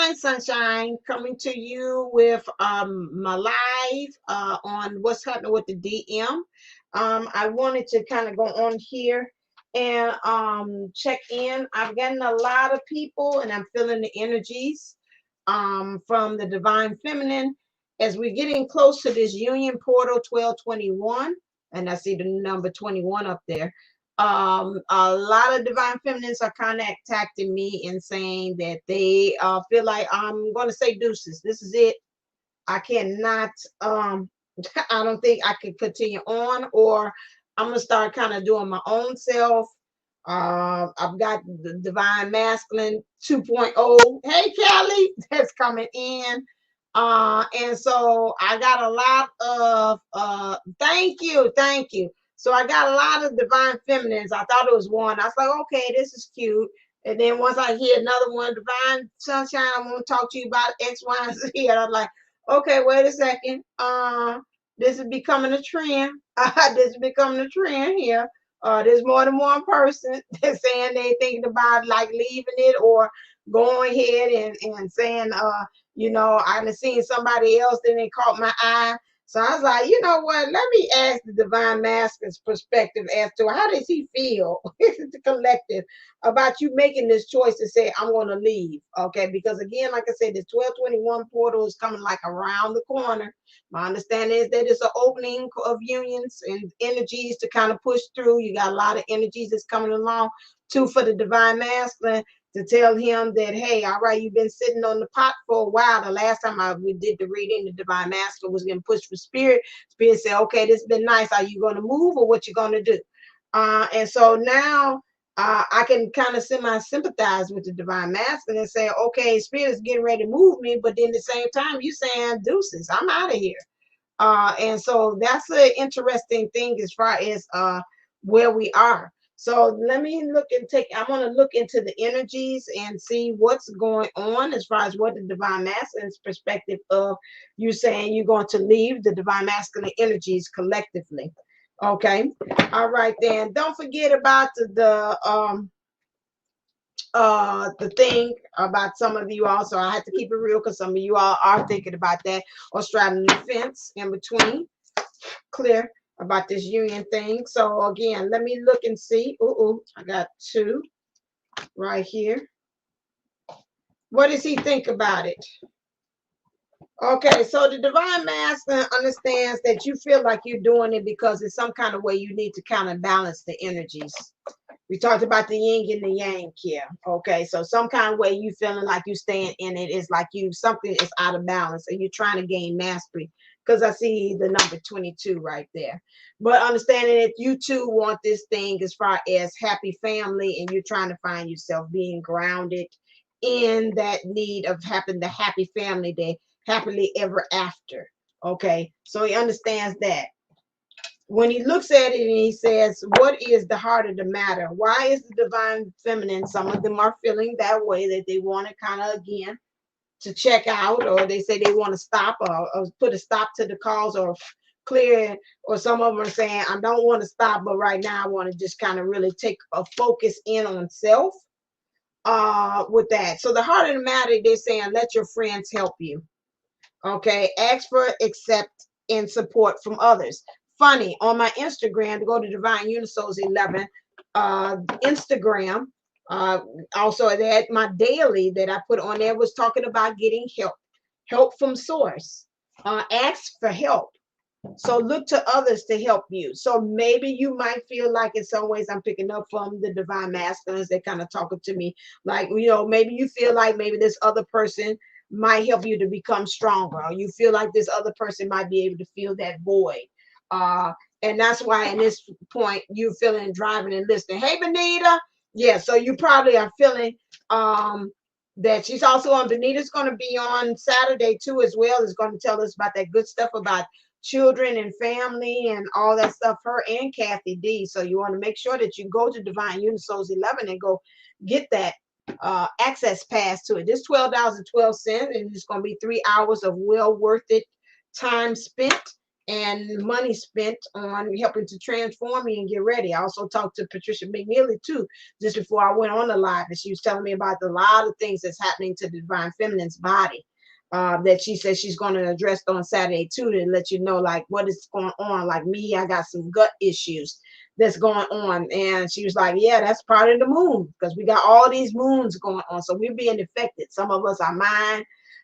Divine Sunshine coming to you with my live on what's happening with the DM. I wanted to kind of go on here and check in. I've gotten a lot of people and I'm feeling the energies from the Divine Feminine as we're getting close to this union portal 1221, and I see the number 21 up there. A lot of divine feminines are contacting me and saying that they feel like I'm going to say deuces. This is it. I cannot, I don't think I can continue on, or I'm going to start kind of doing my own self. I've got the divine masculine 2.0. Hey, Kelly, that's coming in. And so I got a lot of, thank you. So I got a lot of divine feminines. I thought it was one. I was like, okay, this is cute. And then once I hear another one, divine sunshine, I want to talk to you about X, Y, and Z. And I'm like, okay, wait a second. This is becoming a trend. This is becoming a trend here. There's more than one person that's saying they thinking about like leaving it or going ahead and saying, I've seen somebody else, then they caught my eye. So I was like, you know what? Let me ask the divine masculine's perspective as to how does he feel, the collective, about you making this choice to say, I'm going to leave. Okay. Because again, like I said, this 1221 portal is coming like around the corner. My understanding is that it's an opening of unions and energies to kind of push through. You got a lot of energies that's coming along too for the divine masculine, to tell him that, hey, all right, you've been sitting on the pot for a while. The last time we did the reading, the divine masculine was getting pushed for spirit. Spirit said, okay, this has been nice. Are you going to move or what you going to do? And so now I can kind of semi-sympathize with the divine masculine and say, okay, spirit is getting ready to move me, but then at the same time, you saying, deuces, I'm out of here. And so that's an interesting thing as far as where we are. So let me I'm going to look into the energies and see what's going on as far as what the divine masculine's perspective of you saying you're going to leave the divine masculine energies collectively. Okay. All right, then. Don't forget about the thing about some of you all. So I had to keep it real because some of you all are thinking about that or straddling the fence in between. Clear about this union thing. So again, let me look and see. I got two right here. What does he think about it? Okay, so the divine masculine understands that you feel like you're doing it because in some kind of way you need to kind of balance the energies. We talked about the yin and the yang here. Okay, so some kind of way you feeling like you staying in it is like something is out of balance and you're trying to gain mastery, because I see the number 22 right there. But understanding that you too want this thing as far as happy family, and you're trying to find yourself being grounded in that need of having the happy family day, happily ever after. Okay, so he understands that. When he looks at it and he says, what is the heart of the matter? Why is the divine feminine, some of them are feeling that way, that they want to kind of, again, to check out, or they say they want to stop or put a stop to the cause or clear, or some of them are saying, I don't want to stop, but right now I want to just kind of really take a focus in on self with that. So the heart of the matter, they're saying, let your friends help you. Okay, ask for, accept, and support from others. Funny, on my Instagram, to go to Divine Unisouls 11 Instagram, also that my daily that I put on there was talking about getting help from source. Ask for help. So look to others to help you. So maybe you might feel like in some ways I'm picking up from the divine masculines. They're kind of talking to me like, maybe you feel like maybe this other person might help you to become stronger, or you feel like this other person might be able to fill that void. And that's why in this point you're feeling driving and listening. Hey, Benita. Yeah, so you probably are feeling that she's also on. Benita's going to be on Saturday too as well. Is going to tell us about that good stuff about children and family and all that stuff, her and Kathy D. So you want to make sure that you go to Divine Unisouls 11 and go get that access pass to it. This $12.12, and it's going to be 3 hours of well worth it time spent. and money spent on helping to transform me and get ready. I also talked to Patricia McNeely too, just before I went on the live, and she was telling me about a lot of things that's happening to the Divine Feminine's body. That she says she's going to address on Saturday too, to let you know like what is going on. Like me, I got some gut issues that's going on, and she was like, "Yeah, that's part of the moon because we got all these moons going on, so we're being affected. Some of us are mine.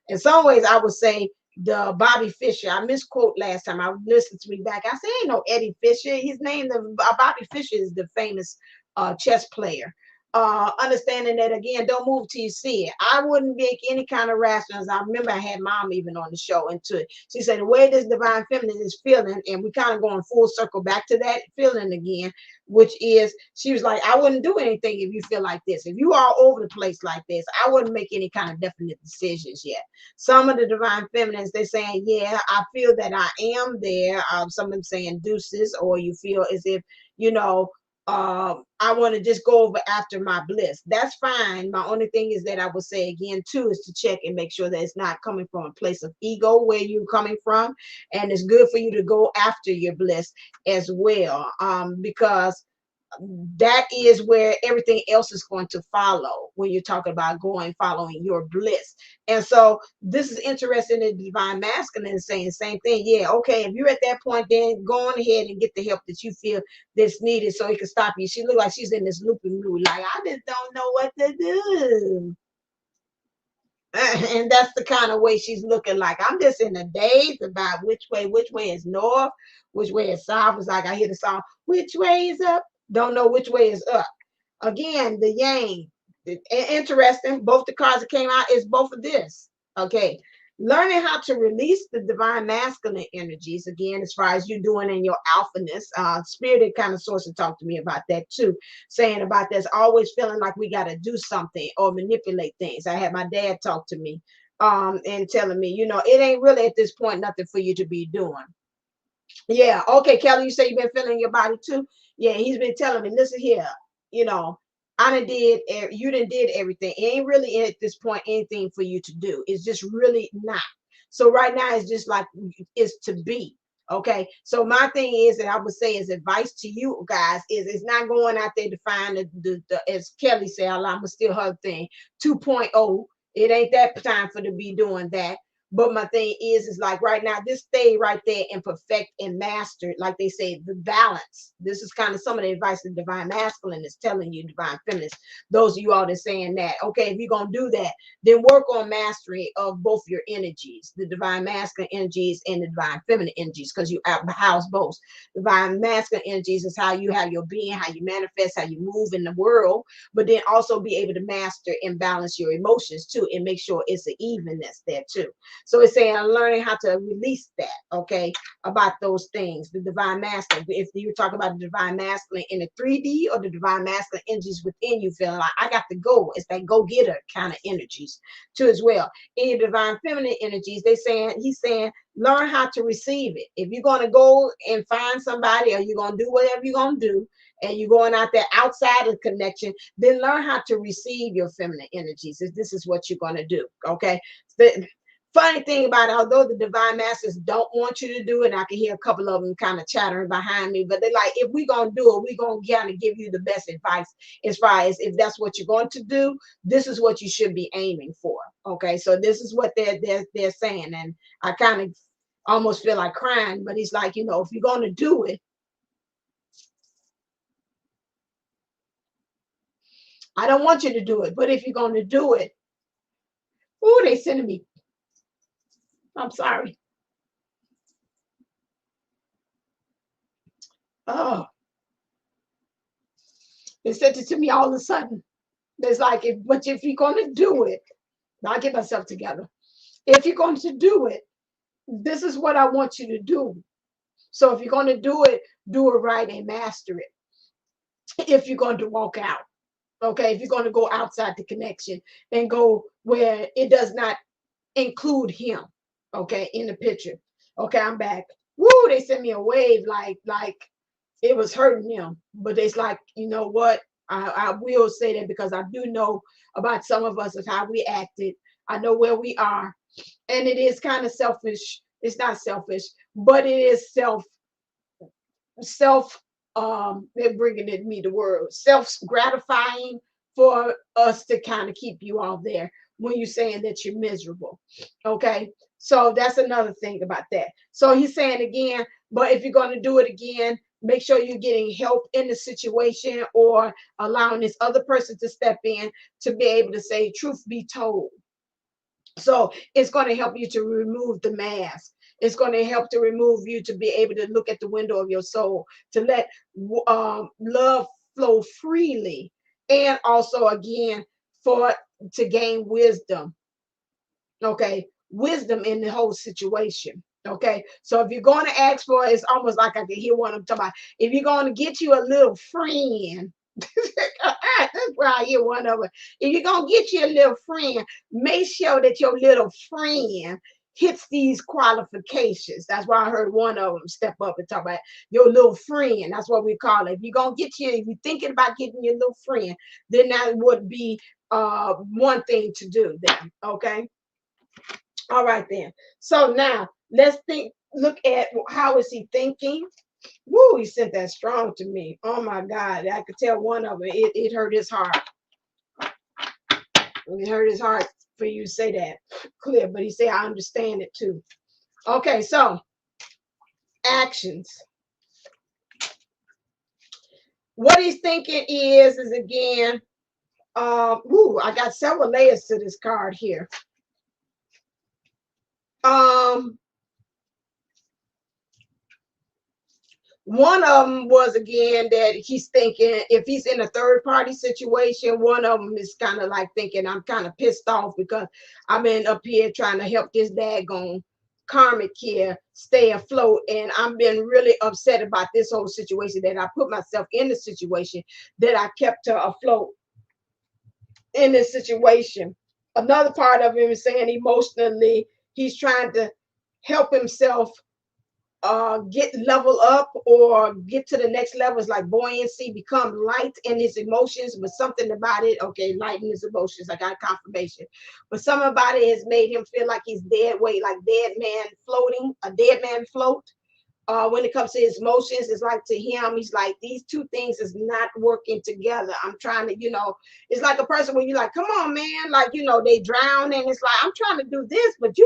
In some ways, I would say the Bobby Fischer. I misquote last time. I listened to me back. I said, ain't no Eddie Fisher. His name, Bobby Fischer, is the famous chess player. Understanding that again, don't move till you see it. I wouldn't make any kind of rationals. I remember I had mom even on the show into it. She said the way this divine feminine is feeling, and we kind of going full circle back to that feeling again, which is she was like, I wouldn't do anything if you feel like this. If you are all over the place like this, I wouldn't make any kind of definite decisions yet. Some of the divine feminines, they're saying, yeah, I feel that I am there. Some of them saying deuces, or you feel as if, you know, I want to just go over after my bliss. That's fine. My only thing is that I would say again too is to check and make sure that it's not coming from a place of ego where you're coming from, and it's good for you to go after your bliss as well, because that is where everything else is going to follow when you're talking about going following your bliss. And so this is interesting in the divine masculine is saying the same thing. Yeah, okay, if you're at that point, then go on ahead and get the help that you feel that's needed so it can stop you. She look like she's in this looping mood, like I just don't know what to do. And that's the kind of way she's looking like. I'm just in a daze about which way is north, which way is south. It's like I hear the song, which way is up? Don't know which way is up. Again, the yang. Interesting. Both the cards that came out is both of this. Okay. Learning how to release the divine masculine energies, again, as far as you doing in your alphaness. Spirited kind of source to talk to me about that too, saying about this, always feeling like we got to do something or manipulate things. I had my dad talk to me and telling me, you know, it ain't really at this point nothing for you to be doing. Yeah. Okay, Kelly, you say you've been feeling your body too. Yeah, he's been telling me, listen here, you know, I done did, you done did everything. It ain't really at this point anything for you to do. It's just really not. So right now it's just like it's to be. Okay. So my thing is that I would say as advice to you guys is it's not going out there to find the as Kelly said, I'm gonna steal her thing, 2.0. It ain't that time for to be doing that. But my thing is like right now, just stay right there and perfect and master, like they say, the balance. This is kind of some of the advice the divine masculine is telling you, divine feminist. Those of you all that saying that, okay, if you're gonna do that, then work on mastery of both your energies, the divine masculine energies and the divine feminine energies, because you house both. Divine masculine energies is how you have your being, how you manifest, how you move in the world, but then also be able to master and balance your emotions too, and make sure it's an evenness there too. So it's saying I'm learning how to release that, okay, about those things. The divine masculine. If you talk about the divine masculine in the 3D or the divine masculine energies within you, feeling like I got to go. It's that go-getter kind of energies too as well. In your divine feminine energies, he's saying, learn how to receive it. If you're going to go and find somebody or you're going to do whatever you're going to do, and you're going out there outside of connection, then learn how to receive your feminine energies. This is what you're going to do, okay? Funny thing about it, although the divine masters don't want you to do it, and I can hear a couple of them kind of chattering behind me, but they're like, if we're going to do it, we're going to kind of give you the best advice as far as if that's what you're going to do, this is what you should be aiming for. Okay, so this is what they're saying. And I kind of almost feel like crying, but he's like, you know, if you're going to do it, I don't want you to do it, but if you're going to do it, oh, they sending me. I'm sorry. Oh, they sent it to me all of a sudden. It's like, but if you're going to do it, I'll get myself together. If you're going to do it, this is what I want you to do. So if you're going to do it right and master it. If you're going to walk out, okay, if you're going to go outside the connection and go where it does not include him, okay, in the picture. Okay, I'm back. Woo, they sent me a wave like it was hurting them. But it's like, you know what? I will say that because I do know about some of us of how we acted. I know where we are. And it is kind of selfish It's not selfish, but it is self they're bringing it me the word self gratifying for us to kind of keep you all there when you're saying that you're miserable. Okay, so that's another thing about that. So he's saying again, but if you're going to do it again, make sure you're getting help in the situation or allowing this other person to step in to be able to say truth be told. So it's going to help you to remove the mask. It's going to help to remove you to be able to look at the window of your soul, to let love flow freely, and also again for to gain wisdom. Okay, wisdom in the whole situation. Okay, so if you're going to ask for it, it's almost like I can hear what I'm talking about. If you're going to get you a little friend, that's where I hear one of it. If you're gonna get you a little friend, make sure that your little friend hits these qualifications. That's why I heard one of them step up and talk about your little friend. That's what we call it. If you're gonna get you, if you're thinking about getting your little friend, then that would be one thing to do then. Okay. All right then. So now let's look at how is he thinking. Woo, he sent that strong to me. Oh my God. I could tell one of it hurt his heart. It hurt his heart for you to say that clear, but he said, I understand it too. Okay, so actions. What he's thinking is again, I got several layers to this card here. One of them was again that he's thinking if he's in a third party situation, one of them is kind of like thinking I'm kind of pissed off because I've been up here trying to help this daggone karmic here stay afloat, and I've been really upset about this whole situation that I put myself in the situation that I kept her afloat in this situation. Another part of him is saying emotionally he's trying to help himself get level up or get to the next level. Is like buoyancy, become light in his emotions, but something about it, okay, light in his emotions, I got confirmation, but something about it has made him feel like he's dead weight, like dead man floating, a dead man float. When it comes to his emotions, it's like to him, he's like, these two things is not working together. I'm trying to, it's like a person when you're like, come on, man, like, they drown, and it's like, I'm trying to do this, but you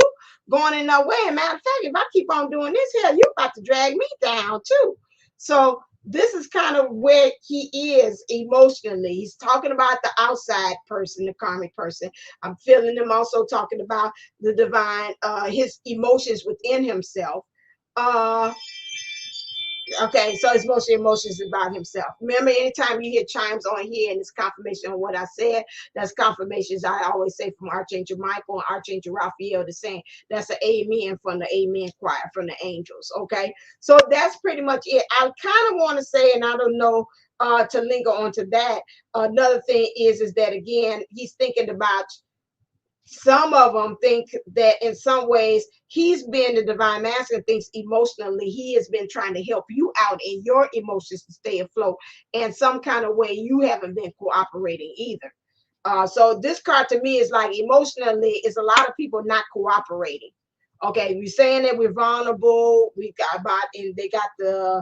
going in no way. Matter of fact, if I keep on doing this here, you about to drag me down too. So this is kind of where he is emotionally. He's talking about the outside person, the karmic person. I'm feeling him also talking about the divine, his emotions within himself. Okay, so it's mostly emotions about himself. Remember, anytime you hear chimes on here and it's confirmation on what I said, that's confirmations I always say from Archangel Michael and Archangel Raphael, the same. That's an amen from the amen choir from the angels. Okay, so that's pretty much it. I kind of want to say, and I don't know, to linger onto that. Another thing is that again, he's thinking about, some of them think that in some ways he's been the divine masculine, thinks emotionally he has been trying to help you out in your emotions to stay afloat, and some kind of way you haven't been cooperating either. So this card to me is like emotionally is a lot of people not cooperating. Okay, we're saying that we're vulnerable. We got about, and they got the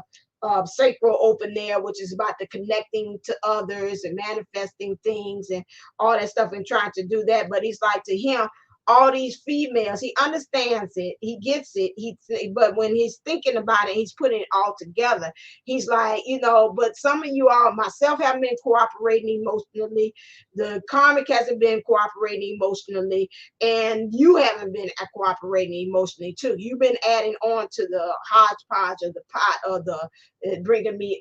sacral open there, which is about the connecting to others and manifesting things and all that stuff and trying to do that. But he's like, to him, all these females, he understands it, he gets it, but when he's thinking about it, he's putting it all together. He's like, but some of you all, myself, haven't been cooperating emotionally, the karmic hasn't been cooperating emotionally, and you haven't been cooperating emotionally too. You've been adding on to the hodgepodge of the pot of the bringing me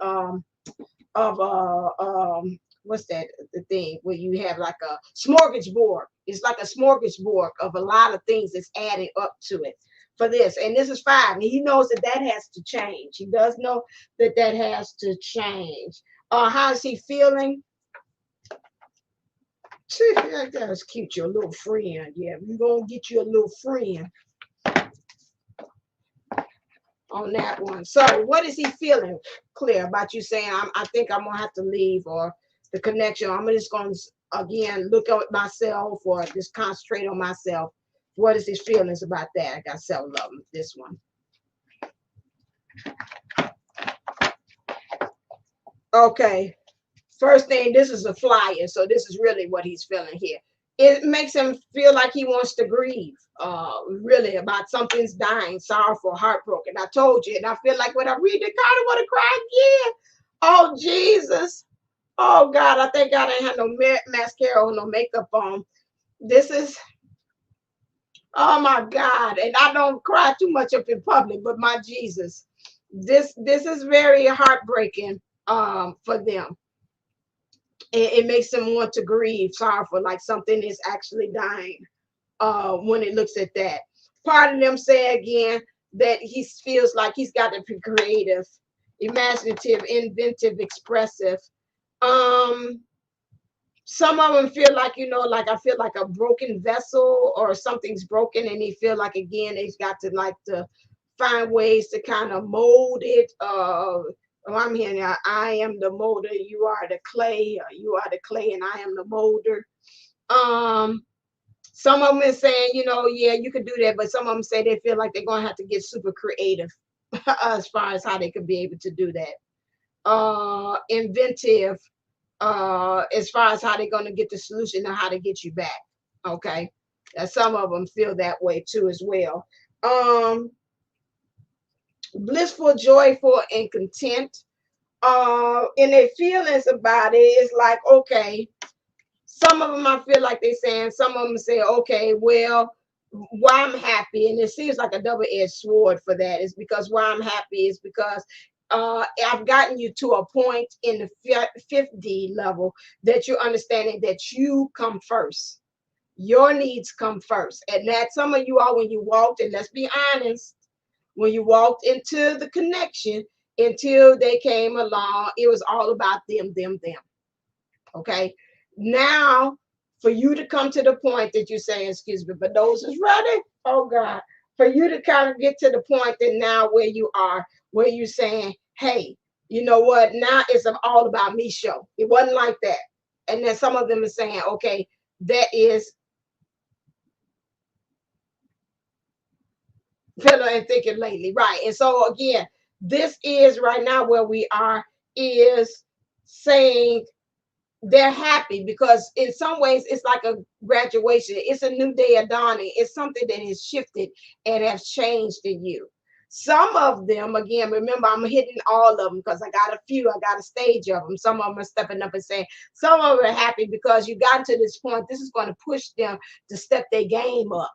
what's that, the thing where you have like a smorgasbord. It's like a smorgasbord of a lot of things that's adding up to it for this. And this is 5. And he knows that that has to change. He does know that that has to change. How is he feeling? That's cute, your little friend. Yeah, we're gonna get you a little friend on that one. So what is he feeling clear about you saying, I think I'm gonna have to leave, or the connection, I'm just gonna again look at myself or just concentrate on myself? What is his feelings about that? I got several of them. This one. Okay. First thing, this is a flyer, so this is really what he's feeling here. It makes him feel like he wants to grieve, really about something's dying, sorrowful, heartbroken. I told you, and I feel like when I read the card, I want to cry again. Oh, Jesus. Oh, God, I thank God I didn't have no mascara or no makeup on. This is, oh, my God. And I don't cry too much up in public, but my Jesus. This is very heartbreaking for them. It makes them want to grieve, sorrowful, like something is actually dying when it looks at that. Part of them say again that he feels like he's got to be creative, imaginative, inventive, expressive. Um, some of them feel like, like I feel like a broken vessel or something's broken, and he feel like again he's got to like to find ways to kind of mold it. I'm hearing now, I am the molder, you are the clay, or you are the clay, and I am the molder. Some of them is saying, yeah, you could do that, but some of them say they feel like they're gonna have to get super creative as far as how they could be able to do that. Inventive, as far as how they're gonna get the solution and how to get you back. Okay, some of them feel that way too as well. Blissful, joyful, and content. And their feelings about it is like, okay, some of them I feel like they're saying, some of them say, okay, well, why I'm happy, and it seems like a double-edged sword for that, is because why I'm happy is because I've gotten you to a point in the fifth D level that you're understanding that you come first. Your needs come first. And that some of you all, when you walked, and let's be honest, when you walked into the connection, until they came along, it was all about them. Okay. Now, for you to come to the point that you're saying, excuse me, but those is ready. Oh God. For you to kind of get to the point that now where you are, where you're saying, hey, you know what? Now it's an all about me show. It wasn't like that. And then some of them are saying, okay, that is feeling and thinking lately, right? And so again, this is right now where we are, is saying they're happy because in some ways it's like a graduation. It's a new day of dawning. It's something that has shifted and has changed in you. Some of them, again, remember, I'm hitting all of them because I got a few, I got a stage of them. Some of them are stepping up and saying, some of them are happy because you got to this point. This is going to push them to step their game up.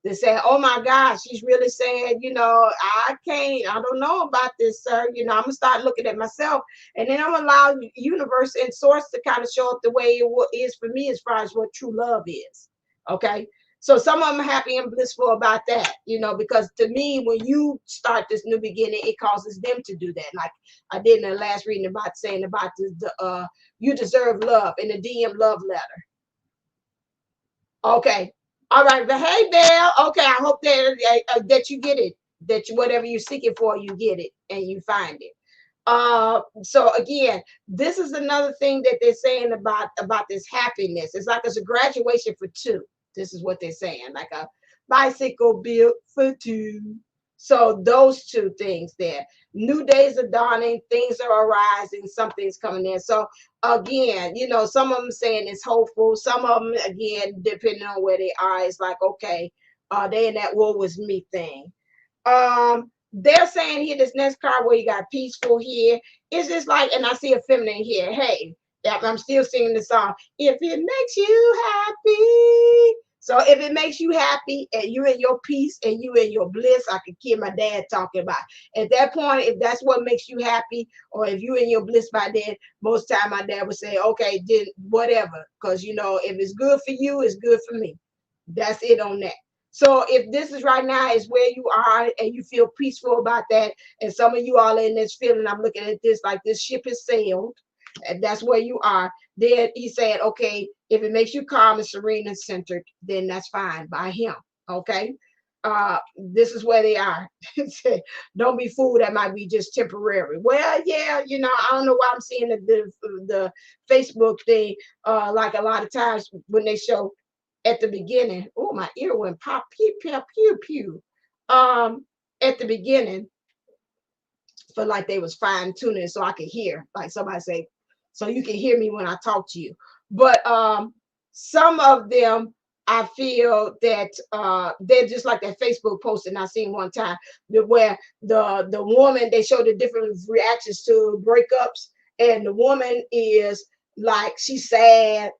They say, oh my gosh, she's really saying, I can't, I don't know about this, sir. I'm going to start looking at myself, and then I'm going to allow universe and source to kind of show up the way it is for me as far as what true love is. Okay. So some of them are happy and blissful about that, because to me, when you start this new beginning, it causes them to do that. Like I did in the last reading about saying about you deserve love in the DM love letter. Okay. All right. But hey, Belle. Okay. I hope that you get it. That whatever you're seeking for, you get it and you find it. So again, this is another thing that they're saying about this happiness. It's like it's a graduation for two. This is what they're saying, like a bicycle built for two. So those two things there. New days are dawning, things are arising, something's coming in. So again, some of them saying it's hopeful. Some of them, again, depending on where they are, it's like, okay, they in that woe was me thing. They're saying here, this next card where you got peaceful here, it's just like, and I see a feminine here. Hey, I'm still singing the song. If it makes you happy. So if it makes you happy and you're in your peace and you in your bliss, I could hear my dad talking about. At that point, if that's what makes you happy, or if you're in your bliss by then, most time my dad would say, okay, then whatever. Because, if it's good for you, it's good for me. That's it on that. So if this is right now is where you are and you feel peaceful about that, and some of you all in this feeling, I'm looking at this like this ship has sailed, and that's where you are. Then he's saying, okay, if it makes you calm and serene and centered, then that's fine by him. Okay. This is where they are. Don't be fooled. That might be just temporary. Well, yeah, I don't know why I'm seeing the Facebook thing. Like a lot of times when they show at the beginning. Oh, my ear went pop, pew, pew, pew, pew. At the beginning, felt like they was fine tuning so I could hear, like somebody say, so you can hear me when I talk to you. But some of them, I feel that they're just like that Facebook post and I seen one time where the woman, they showed the different reactions to breakups, and the woman is like, she's sad,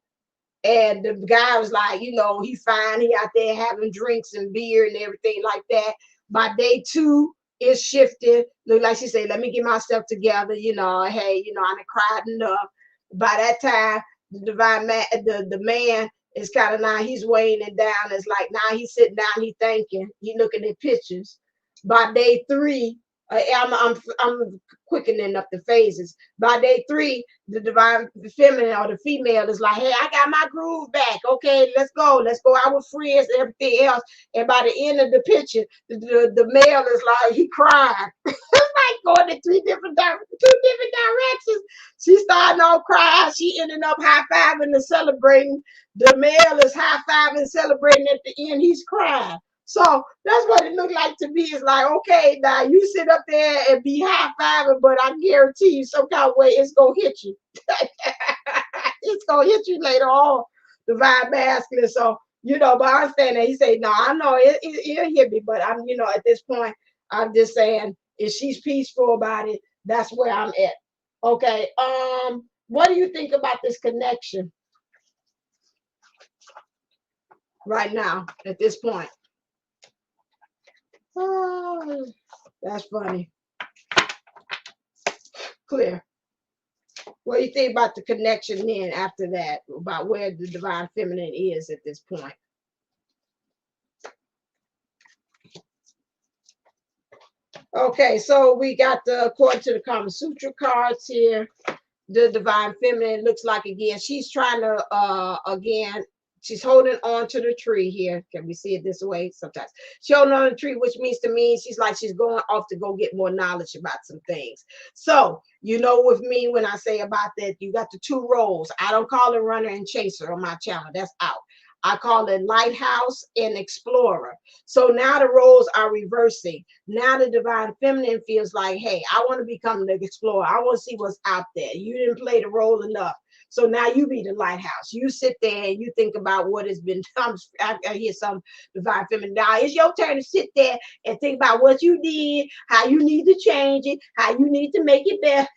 and the guy was like, you know, he fine, he out there having drinks and beer and everything like that. By day two, it's shifted. Look, like she said, let me get myself together. You know, hey, you know, I done cried enough. By that time, the divine man, the man is kind of, now he's weighing it down. It's like now he's sitting down, he thinking, he looking at pictures. By day three, I'm quickening up the phases. By day three, the divine feminine or the female is like, hey, I got my groove back. Okay, let's go out with friends and everything else. And by the end of the picture, the male is like, he cried. It's like going in two different directions. She starting off crying. She ended up high fiving and celebrating. The male is high fiving and celebrating. At the end, he's crying. So that's what it looked like to me. It's like, okay, now you sit up there and be high fiving, but I guarantee you some kind of way it's gonna hit you. It's gonna hit you later on, divine masculine. So, you know, but I understand that he said, no, I know it'll hit me, but I'm, you know, at this point, I'm just saying if she's peaceful about it, that's where I'm at. Okay. What do you think about this connection right now at this point? Oh, that's funny. Clear. What do you think about the connection then after that, about where the divine feminine is at this point? Okay, so we got the, according to the Kama Sutra cards here, the divine feminine looks like, again, she's trying to, again, she's holding on to the tree here. Can we see it this way? Sometimes she's holding on to the tree, which means to me, she's like, she's going off to go get more knowledge about some things. So, you know, with me, when I say about that, you got the two roles. I don't call it runner and chaser on my channel. That's out. I call it lighthouse and explorer. So now the roles are reversing. Now the divine feminine feels like, hey, I want to become the explorer. I want to see what's out there. You didn't play the role enough. So now you be the lighthouse. You sit there and you think about what has been done. I hear some divine feminine. Now it's your turn to sit there and think about what you did, how you need to change it, how you need to make it better.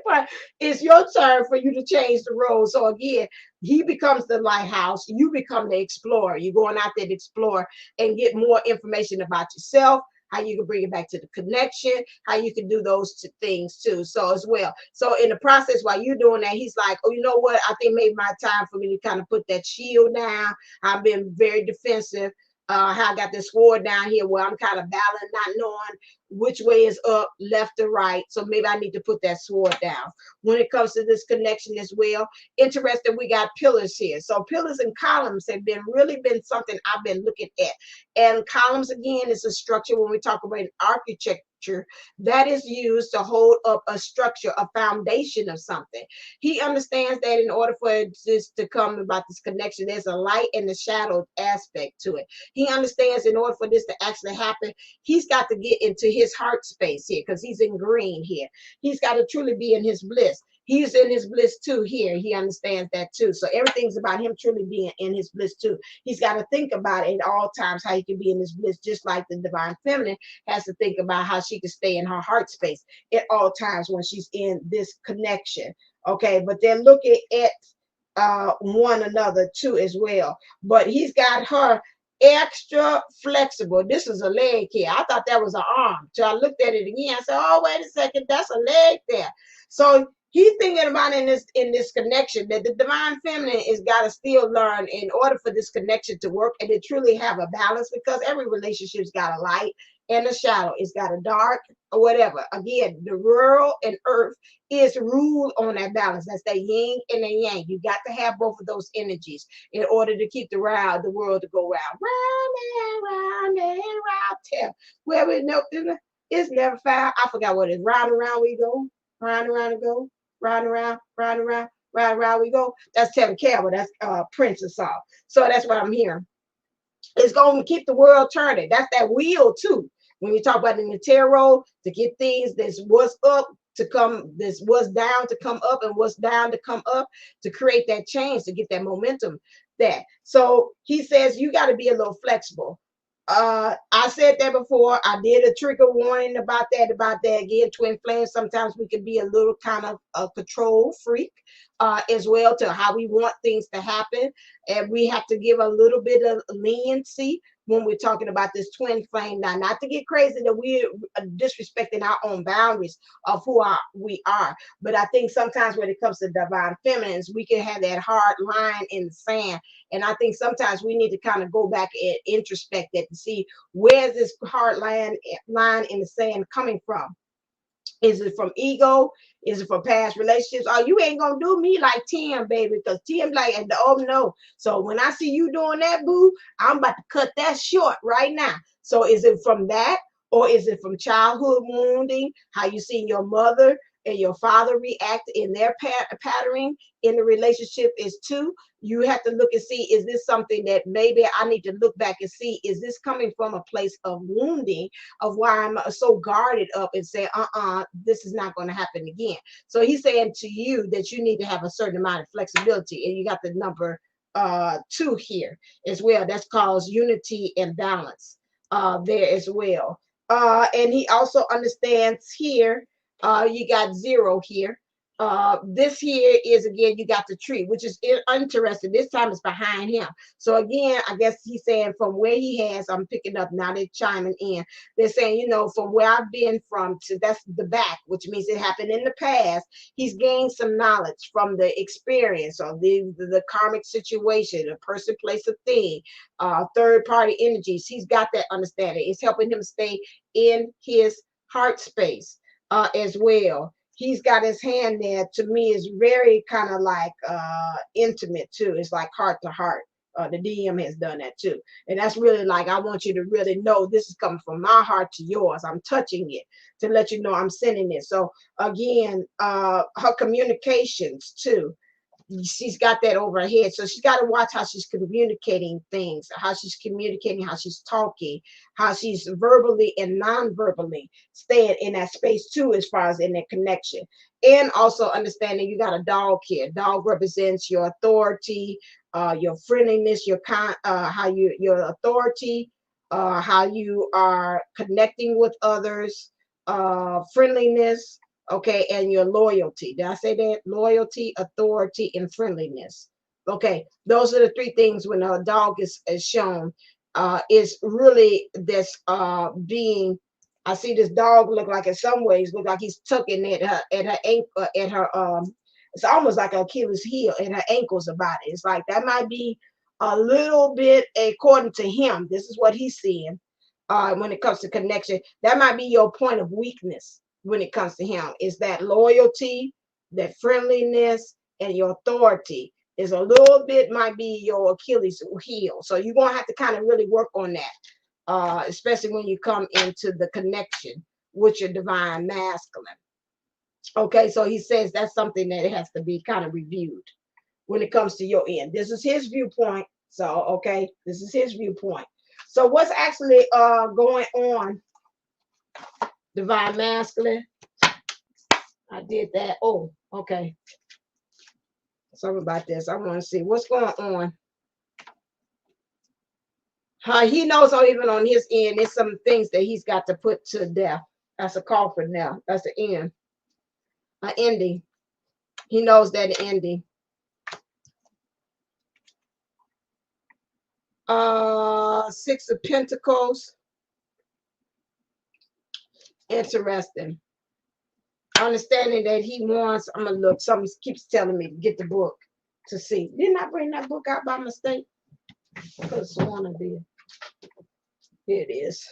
But it's your turn for you to change the role. So again, he becomes the lighthouse. You become the explorer. You're going out there to explore and get more information about yourself, how you can bring it back to the connection, how you can do those two things too. So as well. So in the process, while you're doing that, he's like, oh, you know what? I think maybe my time for me to kind of put that shield down. I've been very defensive. How I got this sword down here where I'm kind of battling, not knowing which way is up, left or right. So maybe I need to put that sword down. When it comes to this connection as well, interesting, we got pillars here. So pillars and columns have really been something I've been looking at. And columns, again, is a structure when we talk about architecture that is used to hold up a structure, a foundation of something. He understands that in order for this to come about this connection, there's a light and a shadow aspect to it. He understands in order for this to actually happen, he's got to get into his heart space here because he's in green here. He's got to truly be in his bliss. He's in his bliss too here. He understands that too. So everything's about him truly being in his bliss too. He's got to think about it at all times how he can be in his bliss, just like the divine feminine has to think about how she can stay in her heart space at all times when she's in this connection. Okay, but they're looking at one another too as well. But he's got her extra flexible. This is a leg here. I thought that was an arm. So I looked at it again. I said, oh, wait a second, that's a leg there. So he's thinking about in this connection that the divine feminine is got to still learn in order for this connection to work and to truly have a balance, because every relationship's got a light and a shadow. It's got a dark or whatever. Again, the world and earth is ruled on that balance. That's the yin and the yang. You got to have both of those energies in order to keep the world to go round. Round and round and round. Tell where we know it's never found. I forgot what it is. Round and round we go. Round and round and go. Round and round, round and round. Round we go. That's Tevin Campbell. That's Prince's song. So that's what I'm hearing. It's going to keep the world turning. That's that wheel too. When you talk about in the tarot, to get things that's what's up to come, this what's down to come up, and what's down to come up, to create that change, to get that momentum. That. So he says you got to be a little flexible. I said that before. I did a trigger warning about that. Again, twin flames. Sometimes we can be a little kind of a control freak as well, to how we want things to happen, and we have to give a little bit of leniency when we're talking about this twin flame. Now, not to get crazy that we're disrespecting our own boundaries of we are, but I think sometimes when it comes to divine feminines, we can have that hard line in the sand. And I think sometimes we need to kind of go back and introspect that to see where's this hard line in the sand coming from. Is it from ego? Is it from past relationships? Oh, you ain't gonna do me like Tim, baby, because Tim like, and oh no. So when I see you doing that, boo, I'm about to cut that short right now. So is it from that, or is it from childhood wounding? How you seen your mother and your father react in their pattern in the relationship is too. You have to look and see, is this something that maybe I need to look back and see, is this coming from a place of wounding, of why I'm so guarded up and say, this is not going to happen again. So he's saying to you that you need to have a certain amount of flexibility, and you got the number 2 here as well. That's called unity and balance there as well. And he also understands here, you got 0 here. This here is, again, you got the tree, which is interesting. This time it's behind him. So again, I guess he's saying from where he has, I'm picking up now, they're chiming in. They're saying, you know, from where I've been from to that's the back, which means it happened in the past. He's gained some knowledge from the experience or the karmic situation, a person, place, a thing, third party energies. He's got that understanding. It's helping him stay in his heart space as well. He's got his hand there. To me, is very kind of like intimate too. It's like heart to heart. The DM has done that too, and that's really like, I want you to really know this is coming from my heart to yours. I'm touching it to let you know I'm sending it. So again, her communications too, she's got that over her head. So she's got to watch how she's communicating things, how she's communicating, how she's talking, how she's verbally and non-verbally staying in that space too, as far as in that connection. And also understanding you got a dog here. Dog represents your authority, your friendliness, your your authority, how you are connecting with others, friendliness. Okay, and your loyalty. Did I say that? Loyalty, authority, and friendliness. Okay, those are the 3 things when a dog is shown. Is really this being. I see this dog look like, in some ways, look like he's tucking at her ankle, at her it's almost like an Achilles heel, and her ankles about it. It's like that might be a little bit, according to him. This is what he's seeing. When it comes to connection, that might be your point of weakness. When it comes to him, is that loyalty, that friendliness, and your authority is a little bit, might be your Achilles heel. So you're gonna have to kind of really work on that, especially when you come into the connection with your divine masculine. Okay, so he says that's something that has to be kind of reviewed when it comes to your end. This is his viewpoint. So okay, this is his viewpoint. So what's actually going on? Divine masculine. I did that. Oh, okay. Something about this. I want to see what's going on. He knows, even on his end, there's some things that he's got to put to death. That's a coffin now. That's the end. An ending. He knows that ending. 6 of Pentacles. Interesting. Understanding that he wants, I'm gonna look, something keeps telling me to get the book to see. Didn't I bring that book out by mistake? I could have sworn I did. Here it is.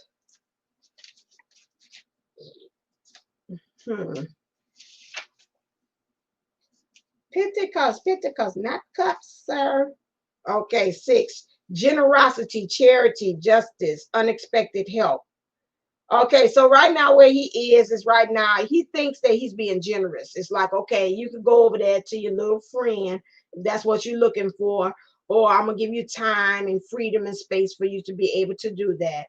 Pentecost, not cups, sir. Okay, 6. Generosity, charity, justice, unexpected help. Okay, so right now where he is right now, he thinks that he's being generous. It's like, okay, you can go over there to your little friend if that's what you're looking for, or I'm gonna give you time and freedom and space for you to be able to do that.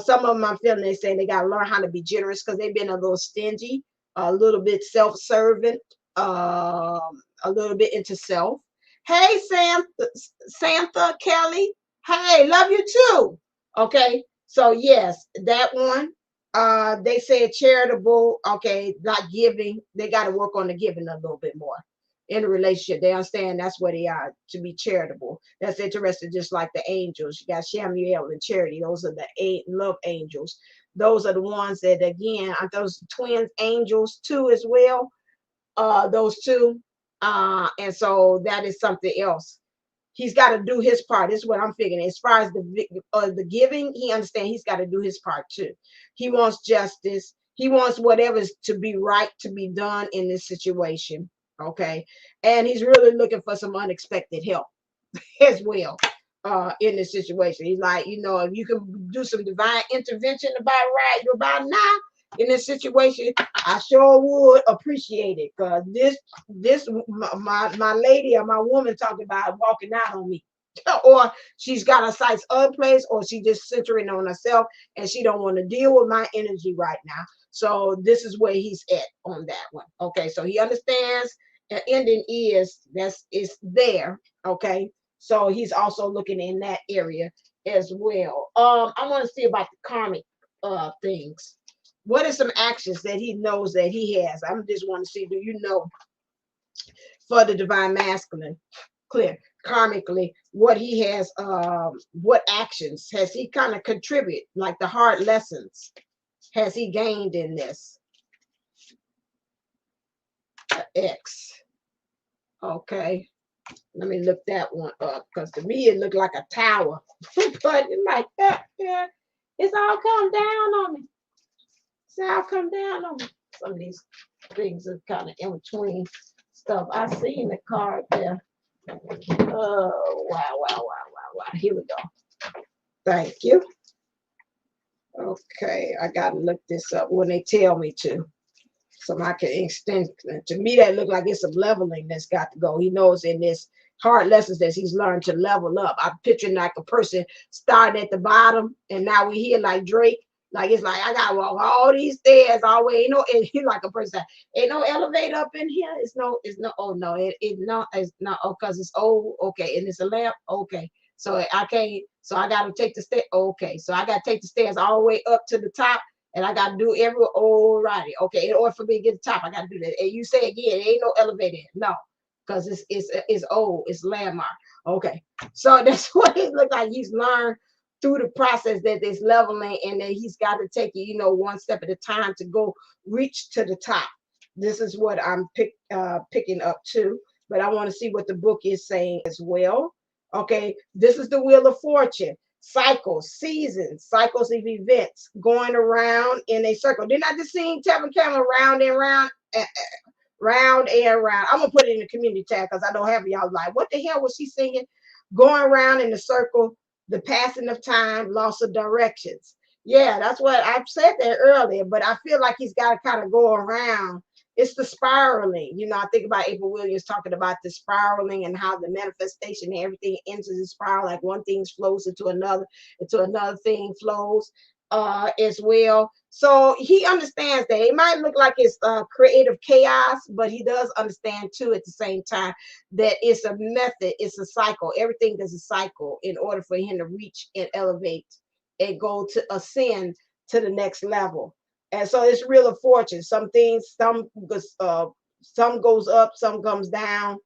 Some of them I'm feeling they saying they gotta learn how to be generous because they've been a little stingy, a little bit self-serving, a little bit into self. Hey, Santha Kelly. Hey, love you too. Okay, so yes, that one. They said charitable. Okay, not giving. They got to work on the giving a little bit more in a relationship. They understand that's where they are to be charitable. That's interesting, just like the angels. You got Shamuel and Charity. Those are the love angels. Those are the ones that, again, are those twins angels too as well. Those two. And so that is something else. He's got to do his part. This is what I'm figuring. As far as the giving, he understands he's got to do his part too. He wants justice. He wants whatever's to be right to be done in this situation. Okay, and he's really looking for some unexpected help as well in this situation. He's like, if you can do some divine intervention about now in this situation, I sure would appreciate it. Because this my lady or my woman talking about walking out on me. Or she's got her sights other place, or she just centering on herself and she don't want to deal with my energy right now. So this is where he's at on that one. Okay, so he understands the ending is there. Okay, so he's also looking in that area as well. I want to see about the karmic things. What are some actions that he knows that he has? I just want to see, do you know for the divine masculine, clear, karmically, what he has, what actions has he kind of contribute, like the hard lessons has he gained in this? X. Okay. Let me look that one up because to me it looked like a tower. But it's like that, yeah. It's all come down on me. It's all come down on me. Some of these things are kind of in between stuff. I seen the card there. Oh, wow. Here we go. Thank you. Okay, I gotta look this up when they tell me to. So I can extend. To me, that look like it's some leveling that's got to go. He knows in this hard lessons that he's learned to level up. I'm picturing like a person starting at the bottom, and now we here like Drake. Like it's like I gotta walk all these stairs all the way. And he like a person. Ain't no elevator up in here. It's no. Oh no. It's not. Oh, cause it's old. Okay, and it's a lamp. Okay, so I can't. So I gotta take the stairs. Okay, so I gotta take the stairs all the way up to the top. And I got to do every alrighty. Okay, in order for me to get to the top, I got to do that. And you say again, it ain't no elevator. No, because it's old. It's landmark. Okay, so that's what it looked like. He's learned through the process that there's leveling, and then he's got to take it, one step at a time to go reach to the top. This is what I'm picking up too. But I want to see what the book is saying as well. Okay, this is the Wheel of Fortune. Cycles, seasons, cycles of events going around in a circle. Didn't I just sing Tevin Cameron round and round, round and round? I'm gonna put it in the community tab because I don't have y'all like, what the hell was she singing? Going around in a circle, the passing of time, loss of directions. Yeah, that's what I've said that earlier, but I feel like he's got to kind of go around. It's the spiraling. I think about April Williams talking about the spiraling and how the manifestation and everything enters the spiral, like one thing flows into another thing flows as well. So he understands that. It might look like it's creative chaos, but he does understand too at the same time that it's a method, it's a cycle. Everything is a cycle in order for him to reach and elevate and go to ascend to the next level. And so it's Wheel of Fortune. Some things, some goes up, some comes down,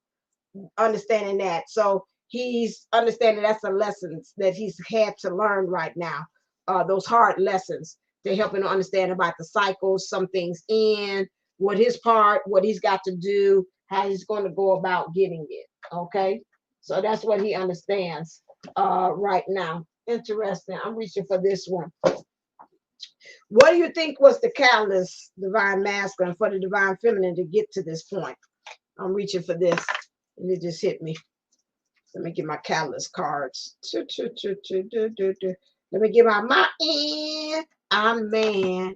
understanding that. So he's understanding that's the lessons that he's had to learn right now. Those hard lessons to help him to understand about the cycles, some things in, what his part, what he's got to do, how he's going to go about getting it. Okay. So that's what he understands right now. Interesting. I'm reaching for this one. What do you think was the catalyst, divine masculine, for the divine feminine to get to this point? I'm reaching for this, and it just hit me. Let me get my catalyst cards. Let me get my Amen.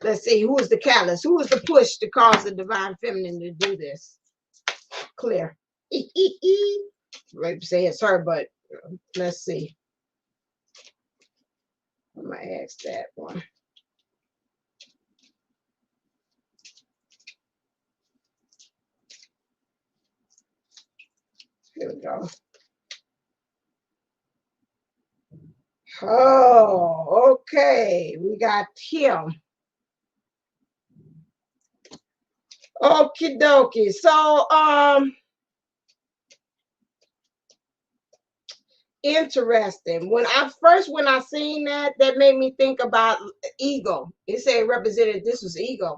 Let's see, who is the catalyst? Who is the push to cause the divine feminine to do this? Clear. Right, say it's her, but let's see. I'm gonna ask that one. Here we go. Oh, okay. We got him. Okie dokie. So, interesting. When I seen that, that made me think about ego. It said represented this was ego.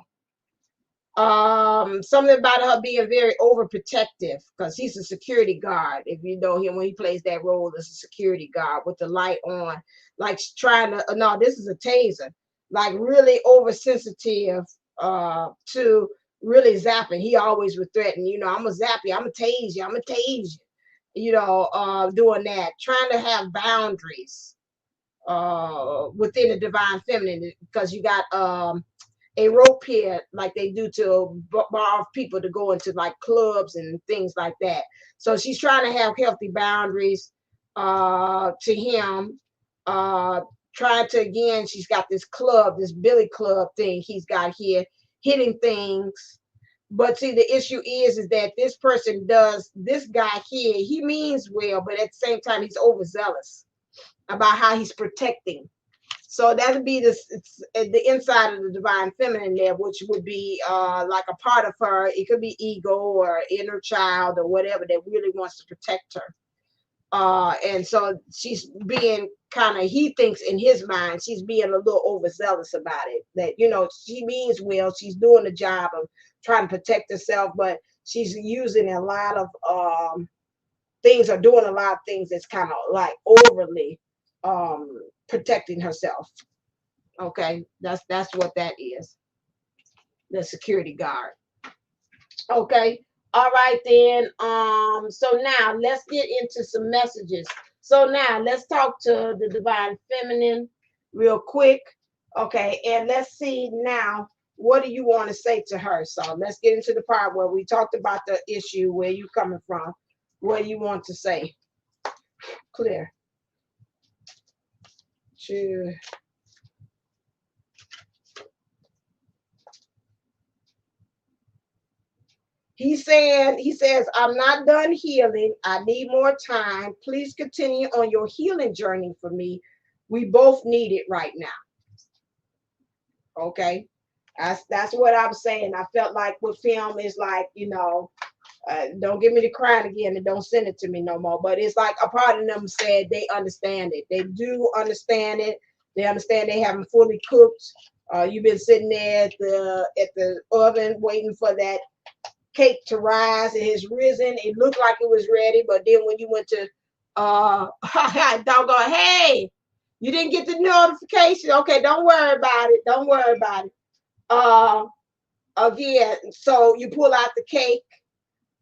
Something about her being very overprotective because he's a security guard. If you know him, when he plays that role as a security guard with the light on, like trying to no, this is a taser, like really oversensitive to really zapping. He always would threaten, I'm gonna zap you, I'm gonna tase you, I'm gonna tase you, doing that, trying to have boundaries within the divine feminine, because you got a rope here like they do to bar off people to go into like clubs and things like that. So she's trying to have healthy boundaries to him. Trying to, again, she's got this club, this billy club thing he's got here, hitting things. But see, the issue is that this person does, this guy here, he means well, but at the same time, he's overzealous about how he's protecting. So that would be the inside of the divine feminine there, which would be like a part of her. It could be ego or inner child or whatever that really wants to protect her. And so she's being kind of, he thinks in his mind, she's being a little overzealous about it. That, she means well, she's doing the job of trying to protect herself, but she's using a lot of things, or doing a lot of things that's kind of like overly protecting herself. Okay, that's what that is. The security guard. Okay. All right then. So now let's get into some messages. So now let's talk to the divine feminine real quick. Okay, and let's see now, what do you want to say to her? So let's get into the part where we talked about the issue, where you coming from, what you want to say. Clear. To he says, I'm not done healing. I need more time. Please continue on your healing journey for me. We both need it right now. Okay. That's what I'm saying. I felt like with film is like, don't give me the crying again and don't send it to me no more. But it's like a part of them said they understand it. They do understand it. They understand they haven't fully cooked. You've been sitting there at the oven waiting for that cake to rise. It has risen. It looked like it was ready, but then when you went to doggone, hey, you didn't get the notification. Okay, don't worry about it. Don't worry about it. Again, so you pull out the cake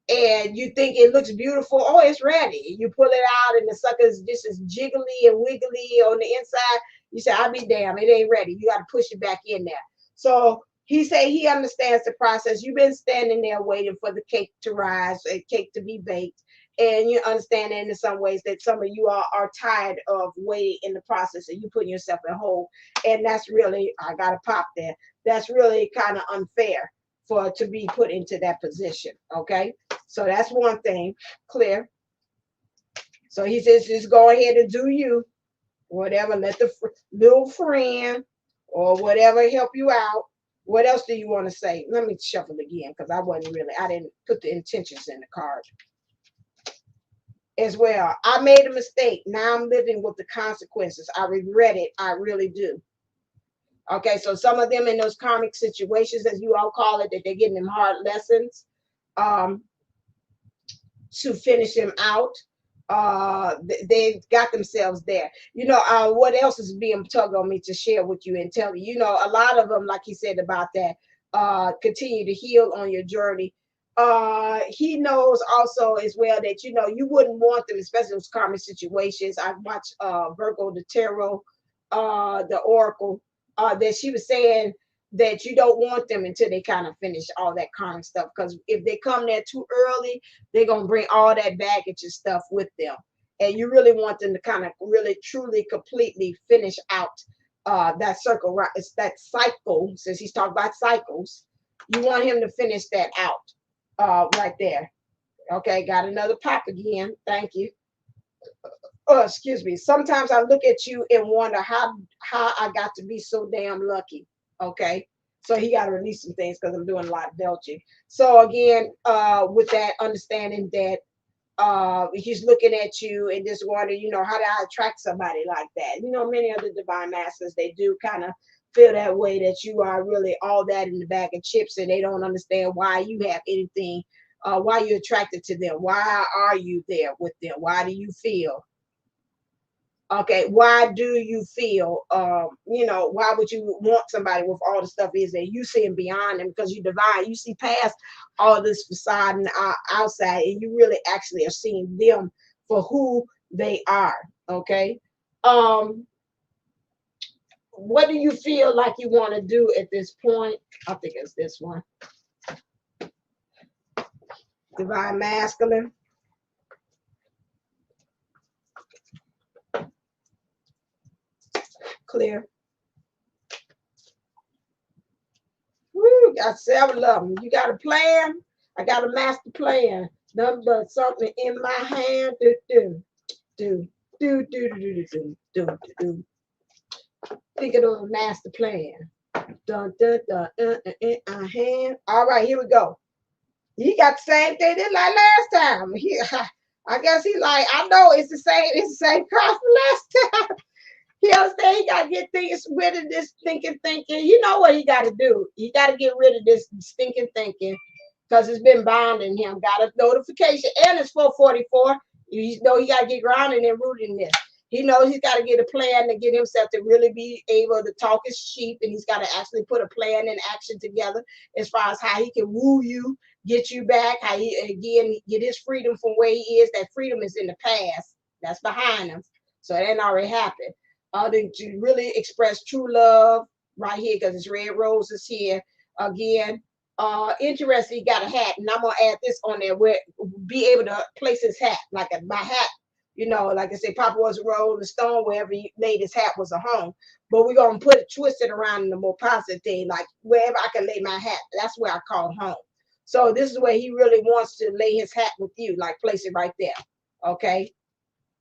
and you think it looks beautiful. Oh, it's ready. You pull it out and the sucker's just as jiggly and wiggly on the inside. You say, I'll be damned, it ain't ready. You got to push it back in there. So he say he understands the process. You've been standing there waiting for the cake to rise, a cake to be baked. And you understand in some ways that some of you are tired of waiting in the process and you putting yourself in hold. And that's really, I got to pop there. That's really kind of unfair for to be put into that position. Okay. So that's one thing. Clear. So he says, just go ahead and do you. Whatever, let the little friend or whatever help you out. What else do you want to say? Let me shuffle again because I didn't put the intentions in the card as well. I made a mistake. Now I'm living with the consequences. I regret it. I really do. Okay, so some of them in those karmic situations, as you all call it, that they're getting them hard lessons to finish them out. They've got themselves there. What else is being tugged on me to share with you and tell you? A lot of them, like he said about that, continue to heal on your journey. He knows also as well that you wouldn't want them, especially those karmic situations. I watched Virgo the Tarot the oracle, that she was saying that you don't want them until they kind of finish all that karmic stuff. Because if they come there too early, they're gonna bring all that baggage and stuff with them. And you really want them to kind of really truly completely finish out that circle, right? It's that cycle, since he's talking about cycles. You want him to finish that out right there. Okay, got another pop again. Thank you. Oh, excuse me. Sometimes I look at you and wonder how I got to be so damn lucky. Okay. So he got to release some things because I'm doing a lot of belching. So again, with that understanding that he's looking at you and just wondering, you know, how do I attract somebody like that? You know, many of the divine masters, they do kind of feel that way, that you are really all that in the bag of chips, and they don't understand why you have anything, why you're attracted to them. Why are you there with them? Why do you feel? Okay, why do you feel, you know, why would you want somebody with all the stuff is that you seeing beyond them, because you divine, you see past all this facade and outside, and you really actually are seeing them for who they are. Okay. Um, what do you feel like you want to do at this point? I think it's this one. Divine masculine. Clear. Woo, got several of them. You got a plan? I got a master plan. Nothing but something in my hand. Do. Thinking of a master plan. Dun, dun, dun, in my hand. All right, here we go. He got the same thing did like last time. I guess he like, I know it's the same card from last time. He understand he got to get things rid of this thinking. You know what he got to do? He got to get rid of this stinking thinking, because it's been binding him. Got a notification, and it's 444. You know he got to get grounded and rooted in this. He knows he's got to get a plan to get himself to really be able to talk his sheep, and he's got to actually put a plan and action together as far as how he can woo you, get you back, how he again get his freedom from where he is. That freedom is in the past. That's behind him. So that already happened. To really express true love right here, because it's red roses here again. Interesting, he got a hat, and I'm gonna add this on there where be able to place his hat, like my hat, you know, like I said, Papa was a rolling stone, wherever he laid his hat was a home. But we're gonna put it twisted around in the more positive thing, like wherever I can lay my hat, that's where I call home. So this is where he really wants to lay his hat with you, like place it right there. Okay.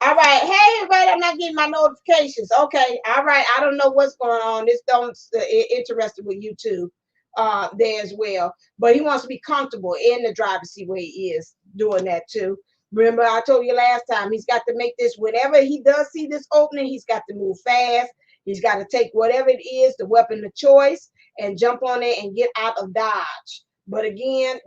All right. Hey, everybody, I'm not getting my notifications. Okay. All right. I don't know what's going on. This don't interested with YouTube there as well. But he wants to be comfortable in the driver's seat where he is doing that too. Remember, I told you last time, he's got to make this, whenever he does see this opening, he's got to move fast. He's got to take whatever it is, the weapon of choice, and jump on it and get out of dodge. But again,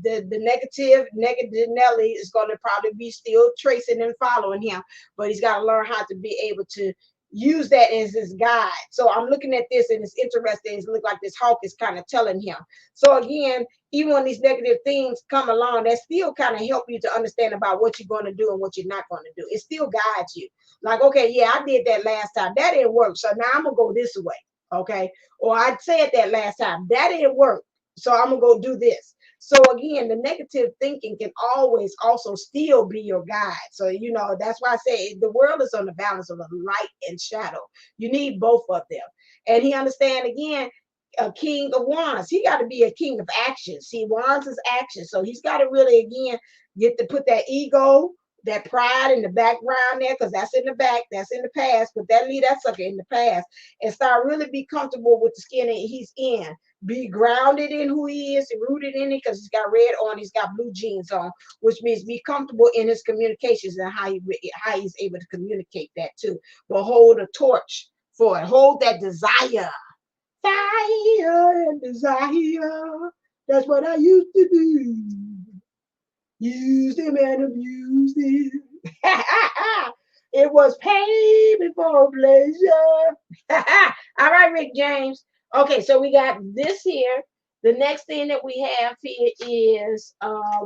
the negative Nelly is going to probably be still tracing and following him. But he's got to learn how to be able to use that as his guide. So I'm looking at this, and it's interesting. It looks like this hawk is kind of telling him. So again, even when these negative things come along, that still kind of help you to understand about what you're going to do and what you're not going to do. It still guides you. Like, okay, yeah, I did that last time. That didn't work. So now I'm going to go this way. Okay. Or I said that last time. That didn't work. So I'm gonna go do this. So again, the negative thinking can always also still be your guide. So you know that's why I say the world is on the balance of light and shadow. You need both of them. And he understand again, a king of wands. He got to be a king of action. See, wands is action. So he's got to really again get to put that ego, that pride in the background there, because that's in the back, that's in the past. But leave that sucker in the past and start really be comfortable with the skin that he's in. Be grounded in who he is, rooted in it, because he's got red on, he's got blue jeans on, which means be comfortable in his communications and how he's able to communicate that too. But hold a torch for it. Hold that desire. Fire and desire. That's what I used to do. Use him and abuse him. It was pain before pleasure. All right, Rick James. Okay, so we got this here. The next thing that we have here is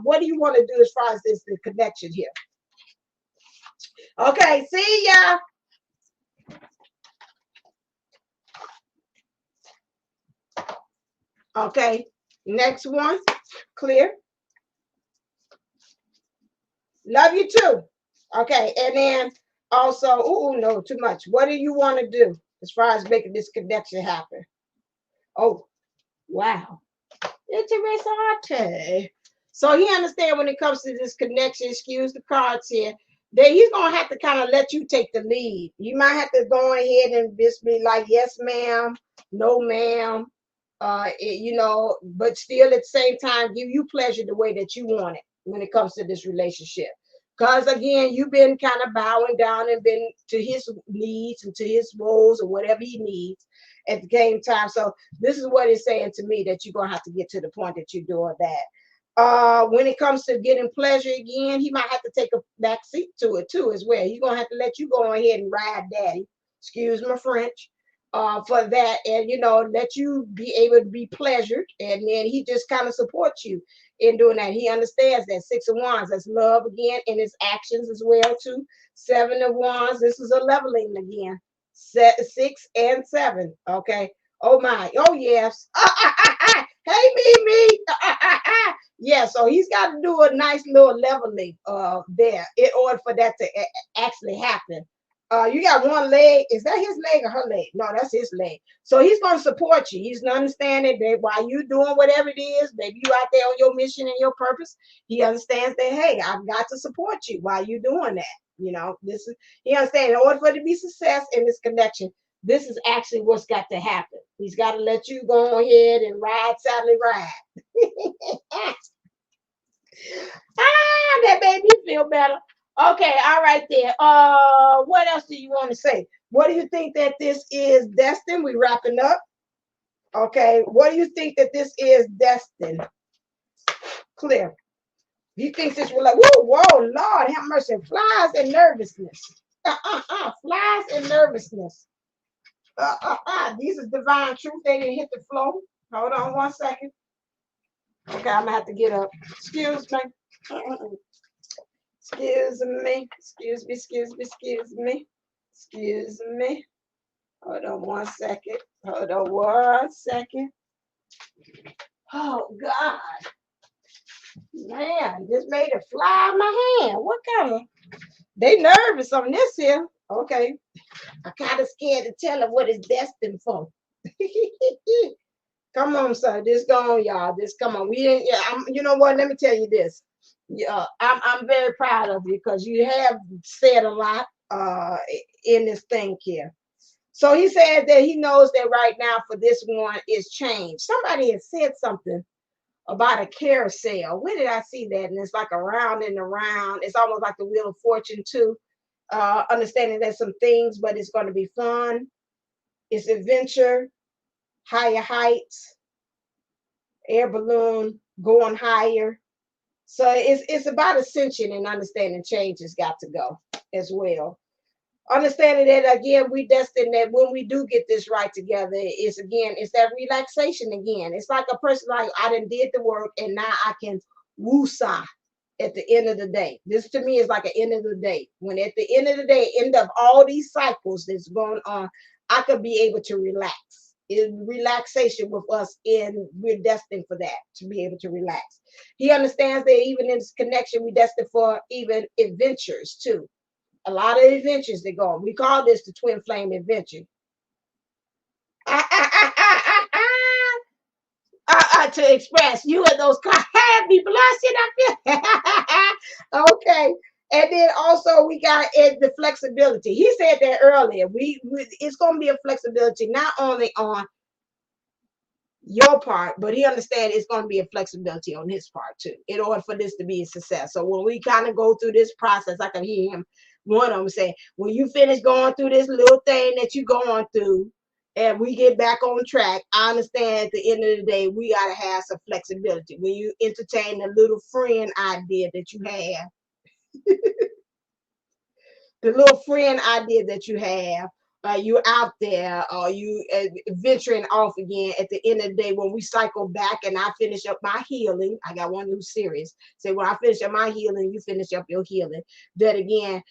what do you want to do as far as this the connection here? Okay, see ya. Okay, next one. Clear. Love you too. Okay, and then also, oh no, too much. What do you want to do as far as making this connection happen? Oh, wow. Interessante. So he understand when it comes to this connection, excuse the cards here, that he's gonna have to kind of let you take the lead. You might have to go ahead and just be like, yes, ma'am, no, ma'am. You know, but still at the same time give you pleasure the way that you want it when it comes to this relationship. Because again, you've been kind of bowing down and been to his needs and to his roles or whatever he needs at the same time. So this is what it's saying to me, that you're gonna have to get to the point that you're doing that. When it comes to getting pleasure again, he might have to take a back seat to it too as well. He's gonna have to let you go ahead and ride daddy. Excuse my French. For that, and you know, let you be able to be pleasured, and then he just kind of supports you in doing that. He understands that. Six of Wands, that's love again, in his actions as well too. Seven of Wands, this is a leveling again. 6 and 7. Okay. Oh my. Oh yes. Hey me. Yeah. So he's got to do a nice little leveling there in order for that to actually happen. You got one leg. Is that his leg or her leg? No, that's his leg. So he's going to support you. He's understanding that while you doing whatever it is, maybe you out there on your mission and your purpose, he understands that, hey, I've got to support you while you doing that. You know, this is, he understands in order for it to be success in this connection, this is actually what's got to happen. He's got to let you go ahead and ride, sadly ride. That made me feel better. Okay, all right there. What else do you want to say? What do you think that this is destined? We wrapping up. Okay, what do you think that this is destined? Clear. He thinks this will like, whoa, Lord, have mercy. Flies and nervousness. Flies and nervousness. These is divine truth. They didn't hit the floor. Hold on one second. Okay, I'm gonna have to get up. Excuse me. Excuse me. Excuse me. Hold on one second. Hold on one second. Oh God. Man, this made it fly in my hand. What kind of, they nervous on this here. Okay. I'm kind of scared to tell them what it's destined for. Come on, sir. This go on, y'all. This come on. We didn't. Yeah. You know what? Let me tell you this. Yeah, I'm very proud of you because you have said a lot in this thing here. So he said that he knows that right now for this one is change. Somebody has said something about a carousel. Where did I see that? And it's like around and around. It's almost like the Wheel of Fortune too. Understanding that some things, but it's going to be fun. It's adventure, higher heights, air balloon, going higher. So it's about ascension and understanding change has got to go as well. Understanding that again, we destined that when we do get this right together, it's that relaxation again. It's like a person like I done did the work and now I can woosah at the end of the day. This to me is like an end of the day. When at the end of the day, end of all these cycles that's going on, I could be able to relax. Relaxation with us, and we're destined for that, to be able to relax. He understands that even in this connection, we're destined for even adventures too. A lot of adventures that go on. We call this the twin flame adventure. To express you and those be blessed up here. Okay. And then also we got the flexibility. He said that earlier. It's going to be a flexibility not only on your part, but he understands it's going to be a flexibility on his part too, in order for this to be a success. So when we kind of go through this process, I can hear him, one of them say, when you finish going through this little thing that you're going through, and we get back on track, I understand at the end of the day, we got to have some flexibility. When you entertain the little friend idea that you have, the little friend idea that you have, you out there, or you venturing off again at the end of the day when we cycle back and I finish up my healing. I got one new series. Say when I finish up my healing, you finish up your healing. That again,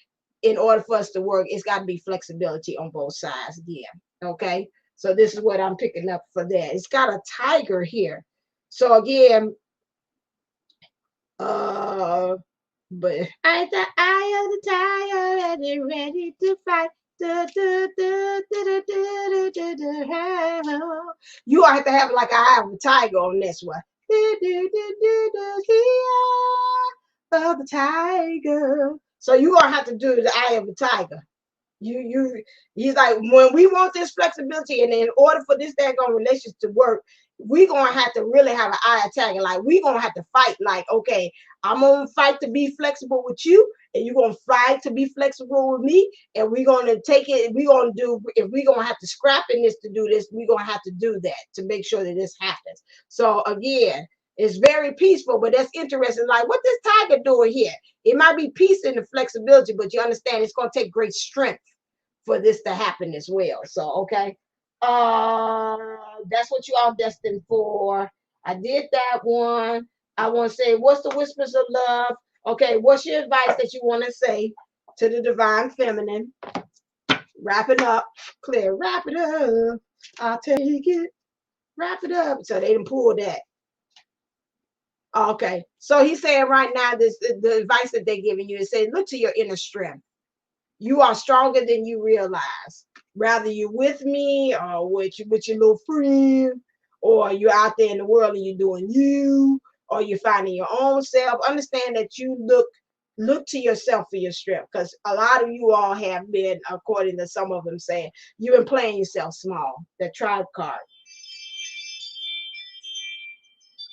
in order for us to work, it's got to be flexibility on both sides again. Okay. So this is what I'm picking up for that. It's got a tiger here. So again, but at the eye of the tiger, ready to fight. You have to have like an eye of the tiger on this one. Of the tiger. So you're gonna have to do the eye of the tiger. He's like, when we want this flexibility, and in order for this daggone relationship to work, we're gonna have to really have an eye attack. Like we're gonna have to fight. Like, okay, I'm gonna fight to be flexible with you, and you're gonna fight to be flexible with me, and we're gonna take it. We're gonna do, if we're gonna have to scrap in this to do this, we're gonna have to do that to make sure that this happens. So again, it's very peaceful, but that's interesting. Like, what this tiger doing here? It might be peace in the flexibility, but you understand it's gonna take great strength for this to happen as well. So okay, that's what you all destined for. I did that one. I want to say, what's the whispers of love? Okay, what's your advice that you want to say to the divine feminine? Wrap it up. Clear. Wrap it up. I'll take it. Wrap it up. So they didn't pull that. Okay, so he's saying right now, this the advice that they're giving you is saying, look to your inner strength. You are stronger than you realize. Rather you're with me or with your little friend, or you're out there in the world and you're doing you, or you're finding your own self. Understand that you look to yourself for your strength, because a lot of you all have been, according to some of them saying, you've been playing yourself small. The tribe card.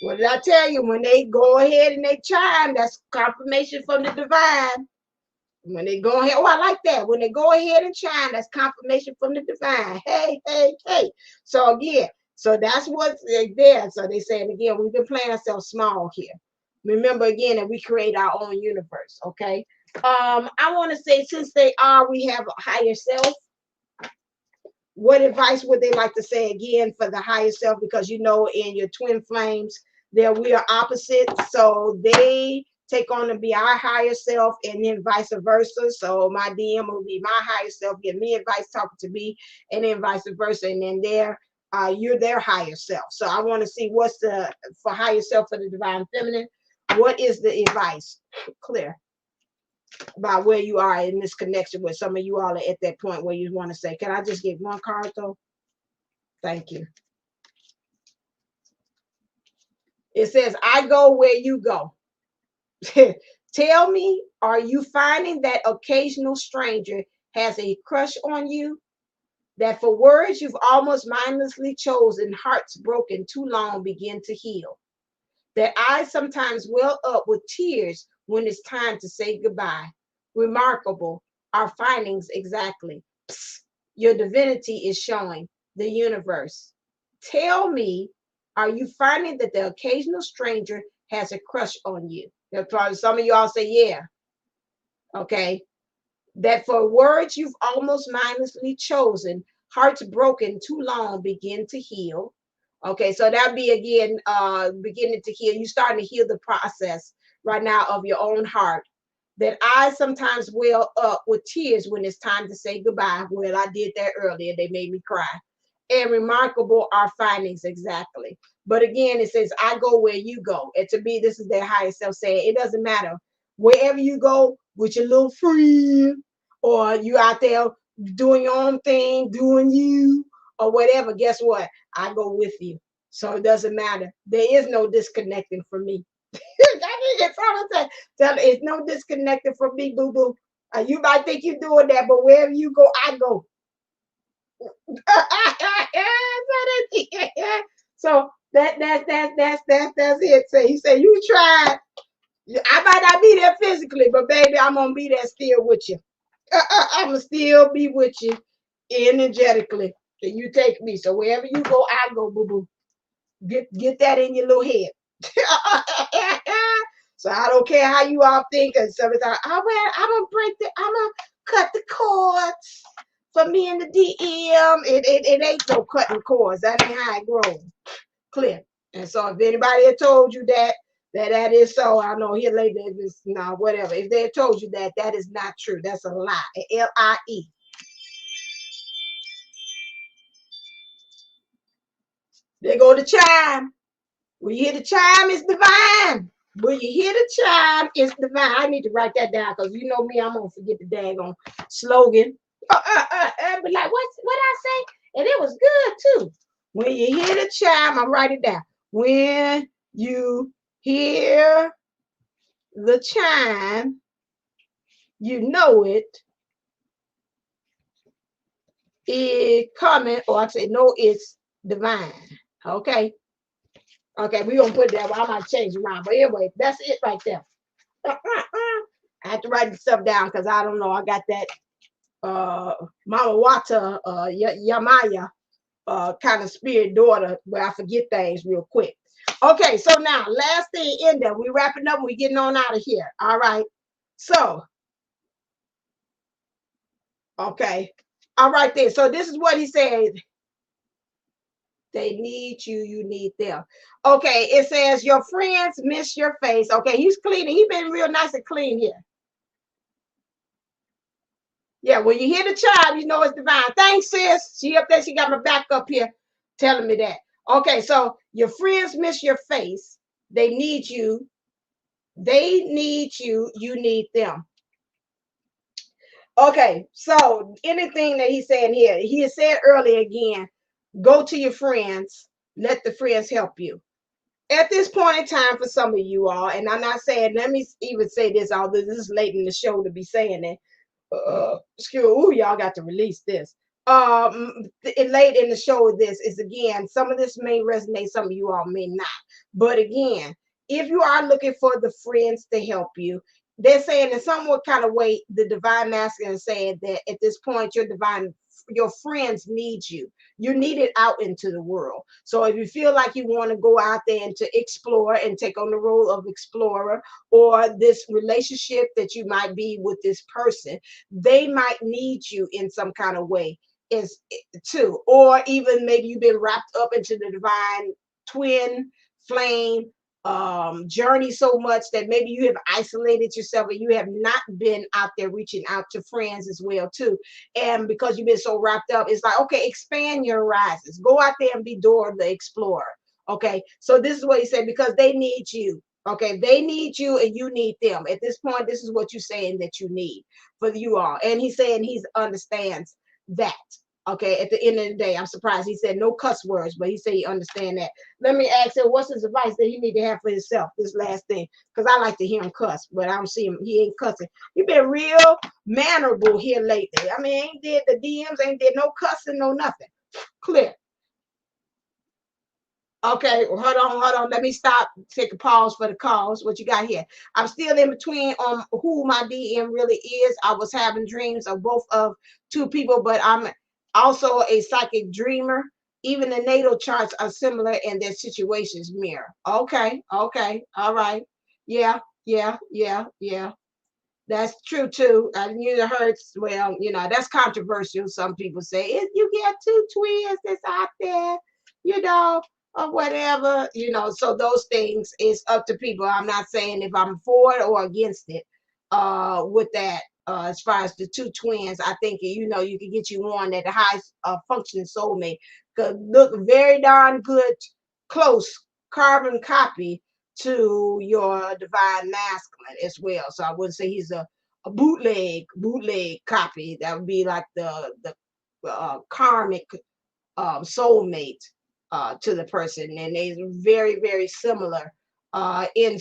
What did I tell you? When they go ahead and they chime, that's confirmation from the divine. When they go ahead, oh, I like that. When they go ahead and chime, that's confirmation from the divine. Hey, hey, hey. So again, so that's what's there. So they saying again, we've been playing ourselves small here. Remember again that we create our own universe. Okay. I want to say, since we have a higher self. What advice would they like to say again for the higher self? Because you know, in your twin flames, there we are opposites. So they take on to be our higher self, and then vice versa. So my DM will be my higher self, give me advice, talking to me, and then vice versa. And then you're their higher self. So I want to see what's the for higher self for the divine feminine. What is the advice? Clear. About where you are in this connection with some of you all are at that point where you want to say, can I just get one card though? Thank you. It says, I go where you go. Tell me, are you finding that occasional stranger has a crush on you? That for words you've almost mindlessly chosen, hearts broken too long begin to heal. That eyes sometimes well up with tears when it's time to say goodbye. Remarkable, our findings exactly. Psst, your divinity is showing the universe. Tell me, are you finding that the occasional stranger has a crush on you? That's probably some of y'all say, yeah. Okay. That for words you've almost mindlessly chosen, hearts broken too long begin to heal. Okay, so that'd be again beginning to heal. You starting to heal the process right now of your own heart. That I sometimes well up with tears when it's time to say goodbye. Well, I did that earlier. They made me cry. And remarkable are findings exactly. But again, it says, I go where you go. And to me, this is their higher self saying, it doesn't matter. Wherever you go with your little friend, or you out there doing your own thing, doing you, or whatever, guess what? I go with you. So it doesn't matter. There is no disconnecting from me. It's no disconnecting from me, boo boo. You might think you're doing that, but wherever you go, I go. So that's it. So he said, you tried. I might not be there physically, but baby, I'm gonna be there still with you. I'm gonna still be with you energetically. And you take me. So wherever you go, I go, boo boo. Get that in your little head. So I don't care how you all think, and sometimes I'm gonna cut the cords for me and the DM. It ain't no cutting cords. That ain't how it grows. Clear. And so if anybody had told you that is so, I know here later it's no whatever. If they had told you that is not true. That's a lie. LIE. There go the chime. When you hear the chime, it's divine. When you hear the chime, it's divine. I need to write that down because you know me, I'm gonna forget the daggone slogan. But like, what I say? And it was good too. When you hear the chime, I'm writing it down. When you hear the chime, you know it coming, or I say no, it's divine. Okay. Okay, we're gonna put that. Well, I might change it around, but anyway, that's it right there. I have to write the stuff down because I don't know. I got that Mama Wata Yamaya kind of spirit daughter where I forget things real quick. Okay, so now last thing in there, we wrapping up, we getting on out of here. All right. So, okay. All right then. So this is what he said. They need you, you need them. Okay, it says your friends miss your face. Okay, he's cleaning. He's been real nice and clean here. Yeah, when you hear the child, you know it's divine. Thanks, sis. She up there, she got my back up here telling me that. Okay, so your friends miss your face. They need you. They need you. You need them. Okay, so anything that he's saying here, he had said earlier again, go to your friends, let the friends help you. At this point in time, for some of you all, and I'm not saying, let me even say this, although this is late in the show to be saying it. Excuse, ooh, y'all got to release this. Late in the show, this is again, some of this may resonate, some of you all may not. But again, if you are looking for the friends to help you, they're saying in somewhat kind of way, the divine masculine is saying that at this point, your friends need you. You need it out into the world. So if you feel like you want to go out there and to explore and take on the role of explorer, or this relationship that you might be with this person, they might need you in some kind of way is too, or even maybe you've been wrapped up into the divine twin flame journey so much that maybe you have isolated yourself and you have not been out there reaching out to friends as well too. And because you've been so wrapped up, it's like, okay, expand your horizons, go out there and be Dora the Explorer. Okay, so this is what he said, because they need you. Okay, they need you and you need them. At this point, this is what you're saying that you need for you all. And he's saying he understands that. Okay, at the end of the day, I'm surprised he said no cuss words, but he said he understand that. Let me ask him, what's his advice that he need to have for himself, this last thing? Because I like to hear him cuss, but I don't see him. He ain't cussing. He been real mannerable here lately. I mean, ain't did the DMs, ain't did no cussing, no nothing. Clear. Okay, well, hold on. Let me stop. Take a pause for the calls. What you got here? I'm still in between on who my DM really is. I was having dreams of both of two people, but I'm also a psychic dreamer. Even the natal charts are similar and their situations mirror. Okay, all right. Yeah, yeah. That's true too. You know, hurts. Well, you know, that's controversial. Some people say you get two twins that's out there, you know, or whatever, you know. So those things is up to people. I'm not saying if I'm for it or against it. With that, as far as the two twins, I think you know you can get you one that the high functioning soulmate could look very darn good, close carbon copy to your divine masculine as well. So I wouldn't say he's a bootleg copy. That would be like the karmic soulmate to the person, and they're very similar in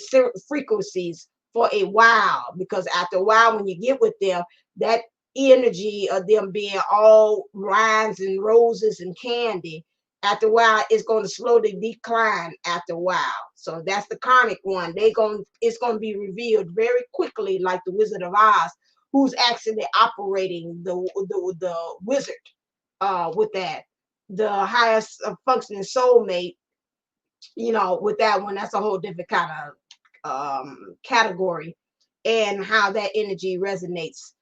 frequencies for a while. Because after a while, when you get with them, that energy of them being all wines and roses and candy, after a while it's going to slowly decline after a while. So that's the karmic one. It's going to be revealed very quickly, like the Wizard of Oz, who's actually operating the wizard with that. The highest functioning soulmate, you know, with that one, that's a whole different kind of category, and how that energy resonates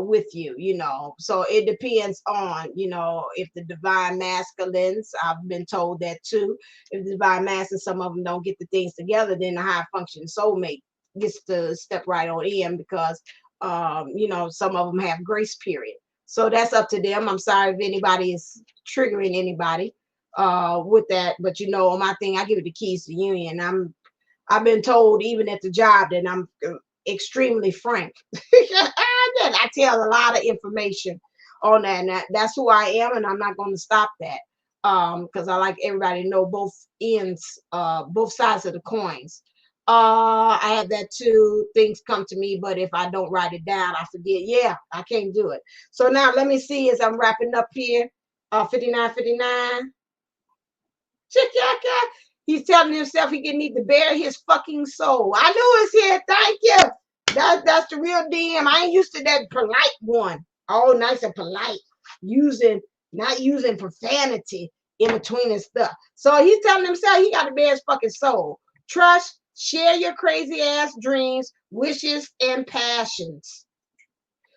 with you, you know. So it depends on, you know, if the divine masculines, I've been told that too, if the divine masculine, some of them don't get the things together, then the high functioning soulmate gets to step right on in, because you know, some of them have grace period. So that's up to them. I'm sorry if anybody is triggering anybody. with that. But you know, my thing, I give it the keys to the union. I've been told even at the job that I'm extremely frank. I tell a lot of information on that, and that's who I am, and I'm not going to stop that. Because I like everybody to know both ends, both sides of the coins. I have that too. Things come to me, but if I don't write it down, I forget. Yeah, I can't do it. So now let me see as I'm wrapping up here. 59:59. He's telling himself he can need to bear his fucking soul. I knew it's here. Thank you. That's the real DM. I ain't used to that polite one. Oh, nice and polite. Not using profanity in between his stuff. So he's telling himself he got to bear his fucking soul. Trust, share your crazy ass dreams, wishes, and passions.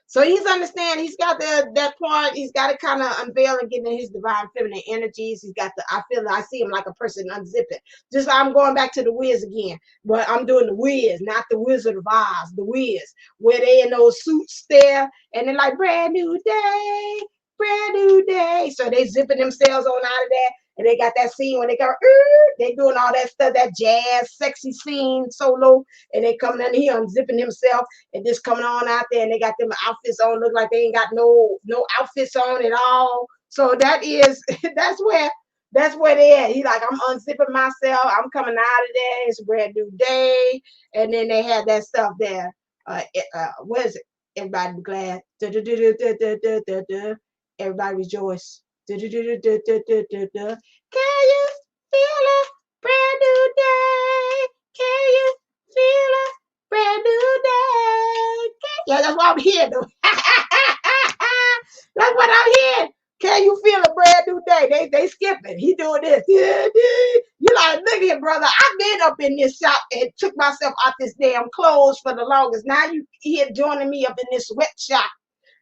So he's understanding. He's got that part. He's got to kind of unveil and get in his divine feminine energies. He's got I see him like a person unzipping. Just I'm going back to the Wiz again, but I'm doing the Wiz, not the Wizard of Oz. The Wiz, where they in those suits there, and they're like brand new day, brand new day. So they zipping themselves on out of that. And they got that scene when they go, they doing all that stuff, that jazz, sexy scene solo, and they coming in here unzipping himself and just coming on out there, and they got them outfits on, look like they ain't got no outfits on at all. So that's where they at. He like, I'm unzipping myself, I'm coming out of there, it's a brand new day. And then they had that stuff there. What is it? Everybody be glad. Everybody rejoice. Can you feel it? Brand new day. Can you feel it? Brand new day. Yeah, that's what I'm hearing. That's what I'm hearing. Can you feel a brand new day? They skipping. He doing this. You like, look here, brother. I've been up in this shop and took myself out this damn clothes for the longest. Now you here joining me up in this sweatshop.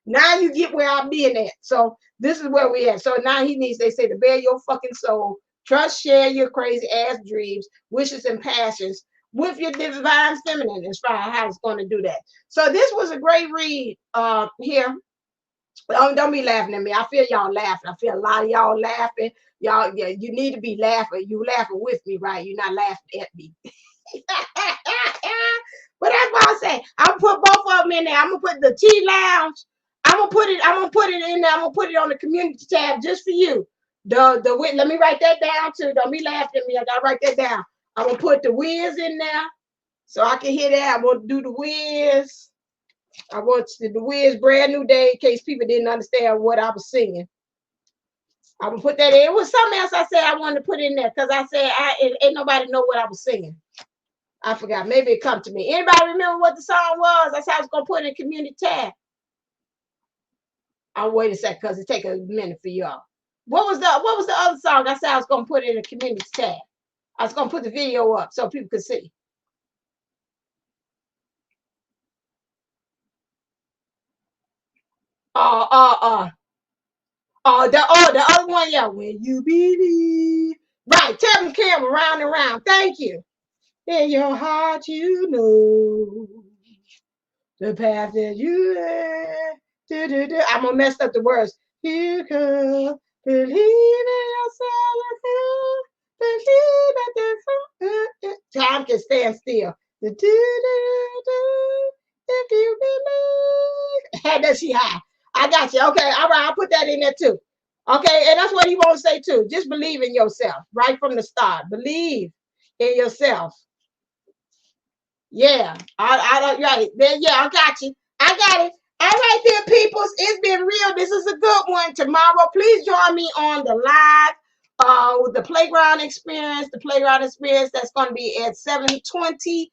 Now you get where I'm being at. So this is where we at. So now he needs, they say, to bear your fucking soul, trust, share your crazy ass dreams, wishes, and passions with your divine feminine as far as how it's going to do that. So this was a great read here. Don't be laughing at me. I feel y'all laughing. I feel a lot of y'all laughing. Y'all, yeah, you need to be laughing. You laughing with me, right? You're not laughing at me. But that's what I say. I'm gonna put both of them in there. I'm gonna put the tea lounge. I'm gonna put it in there. I'm gonna put it on the community tab just for you. Let me write that down too. Don't be laughing at me. I gotta write that down. I'm gonna put the Wiz in there so I can hear that. I'm gonna do the Wiz. I want the Wiz brand new day in case people didn't understand what I was singing. I'm gonna put that in. It was something else I said I wanted to put in there because I said ain't nobody know what I was singing. I forgot. Maybe it come to me. Anybody remember what the song was? I said I was gonna put it in community tab. I'll wait a second because it take a minute for y'all. What was the other song? I said I was gonna put it in a community tab. I was gonna put the video up so people could see. The other one, yeah. When you believe, right? Tell them camera round and round. Thank you. In your heart, you know the path that you have. I'm gonna mess up the words. You can believe in yourself. Believe that time can stand still. If you believe, hey, does she high? I got you. Okay, all right. I'll put that in there too. Okay, and that's what he won't say too. Just believe in yourself right from the start. Believe in yourself. Yeah, I don't right. Then yeah, I got you. I got it. All right, then, peoples. It's been real. This is a good one. Tomorrow, please join me on the live with the playground experience. The playground experience that's going to be at 7:20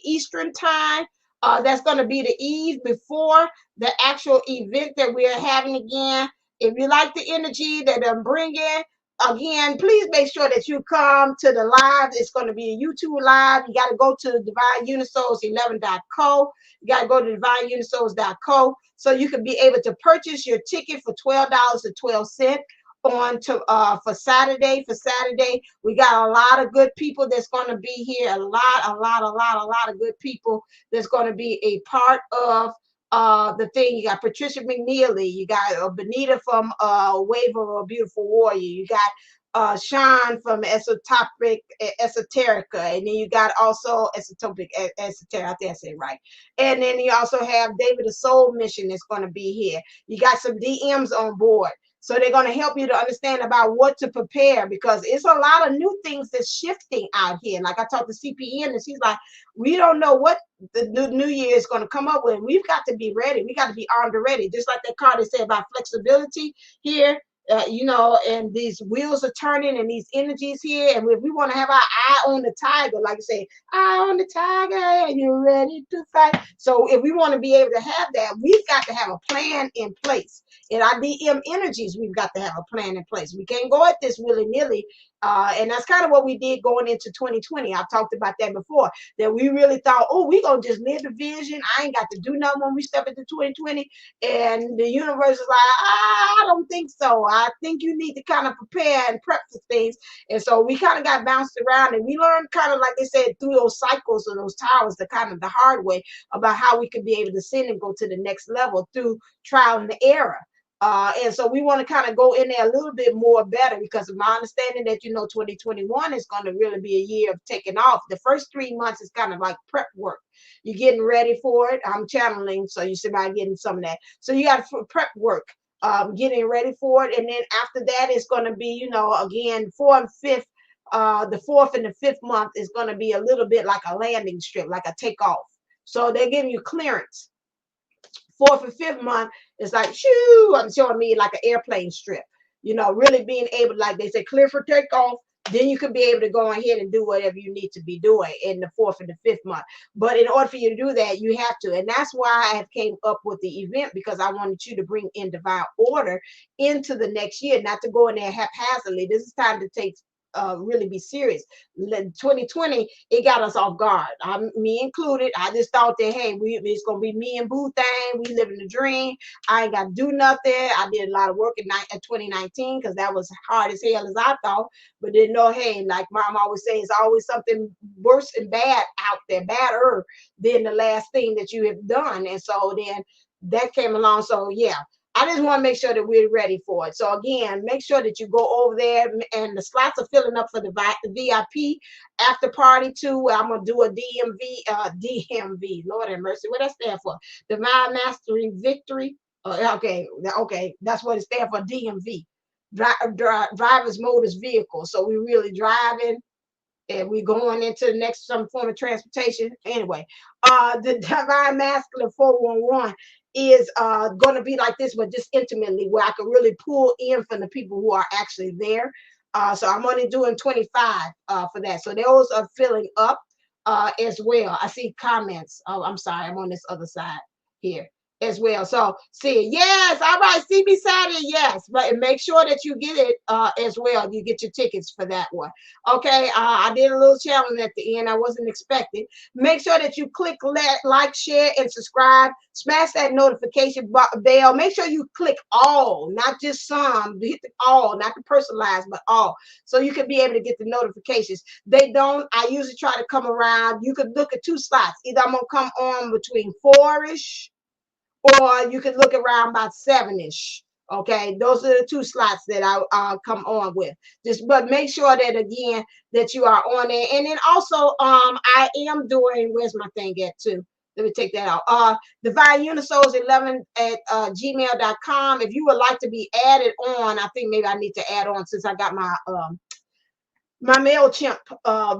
Eastern time. That's going to be the eve before the actual event that we are having again. If you like the energy that I'm bringing, again, please make sure that you come to the live. It's going to be a YouTube live. You got to go to divineunisource11.co. You got to go to divineunisource.co so you can be able to purchase your ticket for $12.12 on to for Saturday. For Saturday, we got a lot of good people that's going to be here. A lot of good people that's going to be a part of the thing. You got Patricia McNeely. You got Benita from Wave of a Beautiful Warrior. You got Sean from Esoterica, and then you got also Esoteric, I think I said it right. And then you also have David the Soul Mission that's going to be here. You got some DMs on board. So they're going to help you to understand about what to prepare, because it's a lot of new things that's shifting out here. Like I talked to CPN, and she's like, we don't know what the new year is going to come up with. We've got to be ready. We got to be armed and ready. Just like that card they said about flexibility here. You know, and these wheels are turning and these energies here. And if we want to have our eye on the tiger, like you say, eye on the tiger, and you're ready to fight. So if we want to be able to have that, we've got to have a plan in place. In our DM energies, we've got to have a plan in place. We can't go at this willy-nilly. And that's kind of what we did going into 2020. I've talked about that before, that we really thought, oh, we're going to just live the vision. I ain't got to do nothing when we step into 2020. And the universe is like, I don't think so. I think you need to kind of prepare and prep for things. And so we kind of got bounced around, and we learned kind of, like they said, through those cycles of those towers, the kind of the hard way about how we could be able to ascend and go to the next level through trial and error. And so we want to kind of go in there a little bit more better, because of my understanding that, you know, 2021 is going to really be a year of taking off. The first 3 months is kind of like prep work. You're getting ready for it. I'm channeling, so you see about getting some of that. So you got prep work, getting ready for it. And then after that, it's going to be, you know, again, 4th and 5th. The 4th and the 5th month is going to be a little bit like a landing strip, like a takeoff. So they're giving you clearance. 4th and 5th month is like, shoo, I'm showing me like an airplane strip, you know, really being able, like they say, clear for takeoff. Then you could be able to go ahead and do whatever you need to be doing in the 4th and the 5th month. But in order for you to do that, you have to. And that's why I have came up with the event, because I wanted you to bring in divine order into the next year, not to go in there haphazardly. This is time to take really be serious. 2020, it got us off guard. Me included. I just thought that, hey, it's gonna be me and Boo thing. We living the dream. I ain't got to do nothing. I did a lot of work in 2019, because that was hard as hell as I thought. But didn't know, hey, like Mom always says, it's always something worse and bad out there, badder than the last thing that you have done. And so then that came along. So yeah, I just want to make sure that we're ready for it. So again, make sure that you go over there, and the slots are filling up for the VIP after party too. I'm gonna do a DMV. Lord have mercy. What that stand for? Divine Mastery Victory. Okay, that's what it stands for. DMV. Driver's Motors Vehicle. So we really driving, and we're going into the next some form of transportation. Anyway, the Divine Masculine 411 is going to be like this, but just intimately, where I can really pull in from the people who are actually there. So I'm only doing 25 for that. So those are filling up as well. I see comments. Oh, I'm sorry, I'm on this other side here as well. So see, yes, all right, see beside it, yes, but make sure that you get it as well. You get your tickets for that one. Okay, I did a little challenge at the end. I wasn't expecting. Make sure that you click like, share, and subscribe. Smash that notification bell. Make sure you click all, not just some. Hit the all, not the personalized, but all, so you can be able to get the notifications. They don't. I usually try to come around. You could look at 2 slots. Either I'm gonna come on between 4-ish, or you can look around about 7-ish. Okay, those are the 2 slots that I'll come on with. Just, but make sure that again that you are on there. And then also, I am doing, where's my thing at too? Let me take that out. Divine Unisouls 11 at gmail.com. If you would like to be added on, I think maybe I need to add on, since I got my MailChimp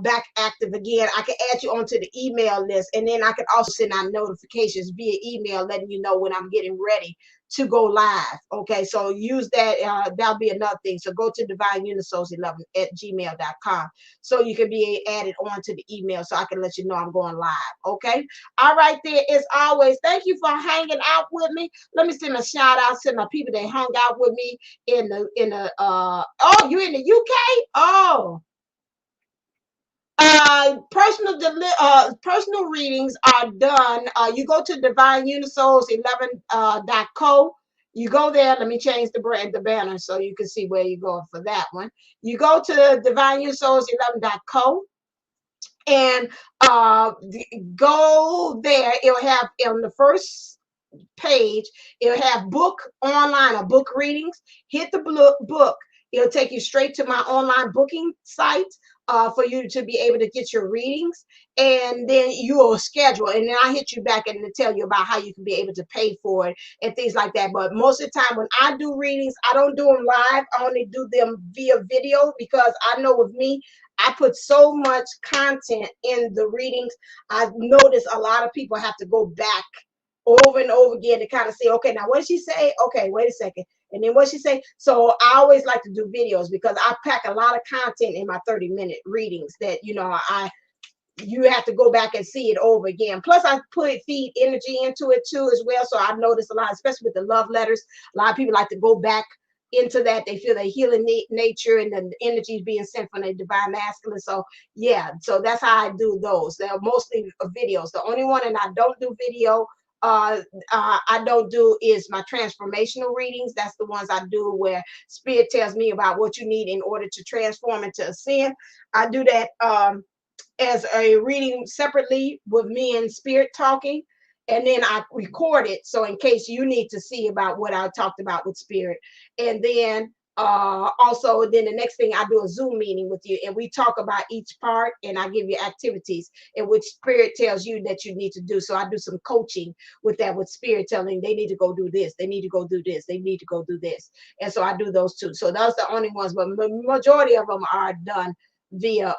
back active again. I can add you onto the email list, and then I can also send out notifications via email, letting you know when I'm getting ready to go live. Okay, so use that. That'll be another thing. So go to divineunisouls11 at gmail.com, so you can be added on to the email, so I can let you know I'm going live. Okay, all right, there, as always, thank you for hanging out with me. Let me send a shout out to my people that hung out with me in the oh, you in the UK? Oh, personal readings are done. You go to divineunisouls11.co. You go there. Let me change the banner so you can see where you're going for that one. You go to divineunisouls11.co, and go there. It'll have on the first page, it'll have book online or book readings. Hit the book. It'll take you straight to my online booking site for you to be able to get your readings. And then you will schedule. And then I hit you back and to tell you about how you can be able to pay for it and things like that. But most of the time when I do readings, I don't do them live. I only do them via video because I know with me, I put so much content in the readings. I've noticed a lot of people have to go back over and over again to kind of say, okay, now what did she say? Okay, wait a second. And then what she say? So I always like to do videos because I pack a lot of content in my 30-minute readings that, you know, you have to go back and see it over again. Plus I feed energy into it too as well. So I've noticed a lot, especially with the love letters, a lot of people like to go back into that. They feel the healing nature and the energy is being sent from the divine masculine. So yeah, so that's how I do those. They're mostly videos. The only one, and I don't do video, I don't do is my transformational readings. That's the ones I do where spirit tells me about what you need in order to transform into ascend. I do that as a reading separately with me and spirit talking, and then I record it so in case you need to see about what I talked about with spirit. And then also then the next thing, I do a Zoom meeting with you and we talk about each part, and I give you activities in which spirit tells you that you need to do. So I do some coaching with that, with spirit telling they need to go do this, they need to go do this, they need to go do this. And so I do those too. So those are the only ones, but the majority of them are done via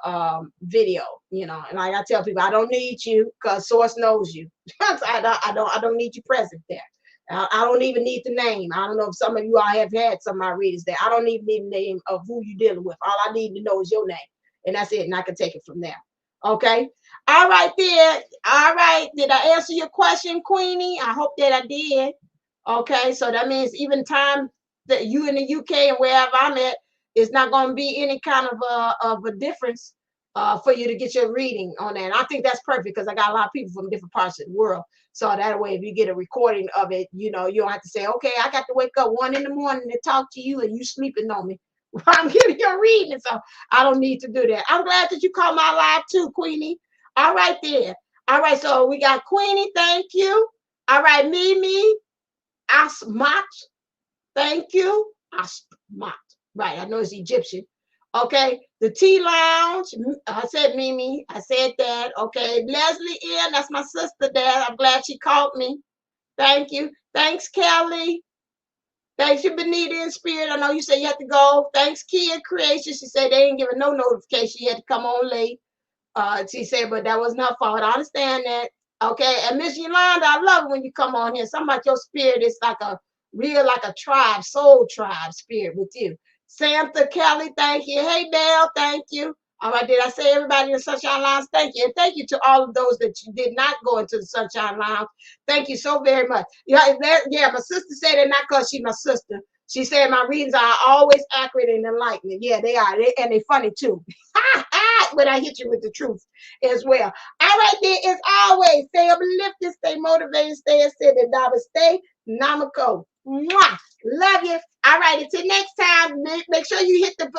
video, you know. And like I tell people, I don't need you because source knows you. I don't need you present there. I don't even need the name. I don't know if some of you all have had some of my readers there. I don't even need the name of who you're dealing with. All I need to know is your name, and that's it. And I can take it from there. Okay. All right there. All right. Did I answer your question, Queenie? I hope that I did. Okay. So that means even time that you in the UK and wherever I'm at, it's not going to be any kind of a difference for you to get your reading on that. And I think that's perfect because I got a lot of people from different parts of the world. So that way, if you get a recording of it, you know, you don't have to say, okay, I got to wake up 1 in the morning to talk to you and you sleeping on me while I'm giving you a reading. So I don't need to do that. I'm glad that you called my live too, Queenie. All right there. All right, so we got Queenie, thank you. All right, Mimi, Asmat, thank you. Asmat. Right, I know it's Egyptian. Okay, the Tea Lounge. I said Mimi. I said that. Okay, Leslie in. That's my sister there. I'm glad she called me. Thank you. Thanks, Kelly. Thanks you, Benita in spirit. I know you said you had to go. Thanks, Kia Creation. She said they ain't giving no notification. She had to come on late. She said, but that wasn't her fault. I understand that. Okay, and Miss Yolanda, I love it when you come on here. Something about your spirit is like a real, like a tribe, soul tribe spirit with you. Santa Kelly, thank you. Hey, Belle, thank you. All right, did I say everybody in the Sunshine Lounge? Thank you. And thank you to all of those that you did not go into the Sunshine Lounge. Thank you so very much. Yeah, my sister said it not because she's my sister. She said my readings are always accurate and enlightening. Yeah, they are. And they're funny too. But I hit you with the truth as well. All right, there, as always, stay uplifted, stay motivated, stay ascended, stay Namako. Mwah. Love you. All right, until next time, make sure you hit the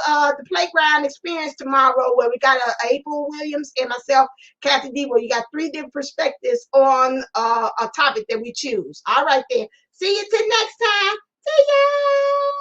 playground experience tomorrow where we got April Williams and myself, Kathy D, where you got 3 different perspectives on a topic that we choose. All right, then. See you till next time. See ya.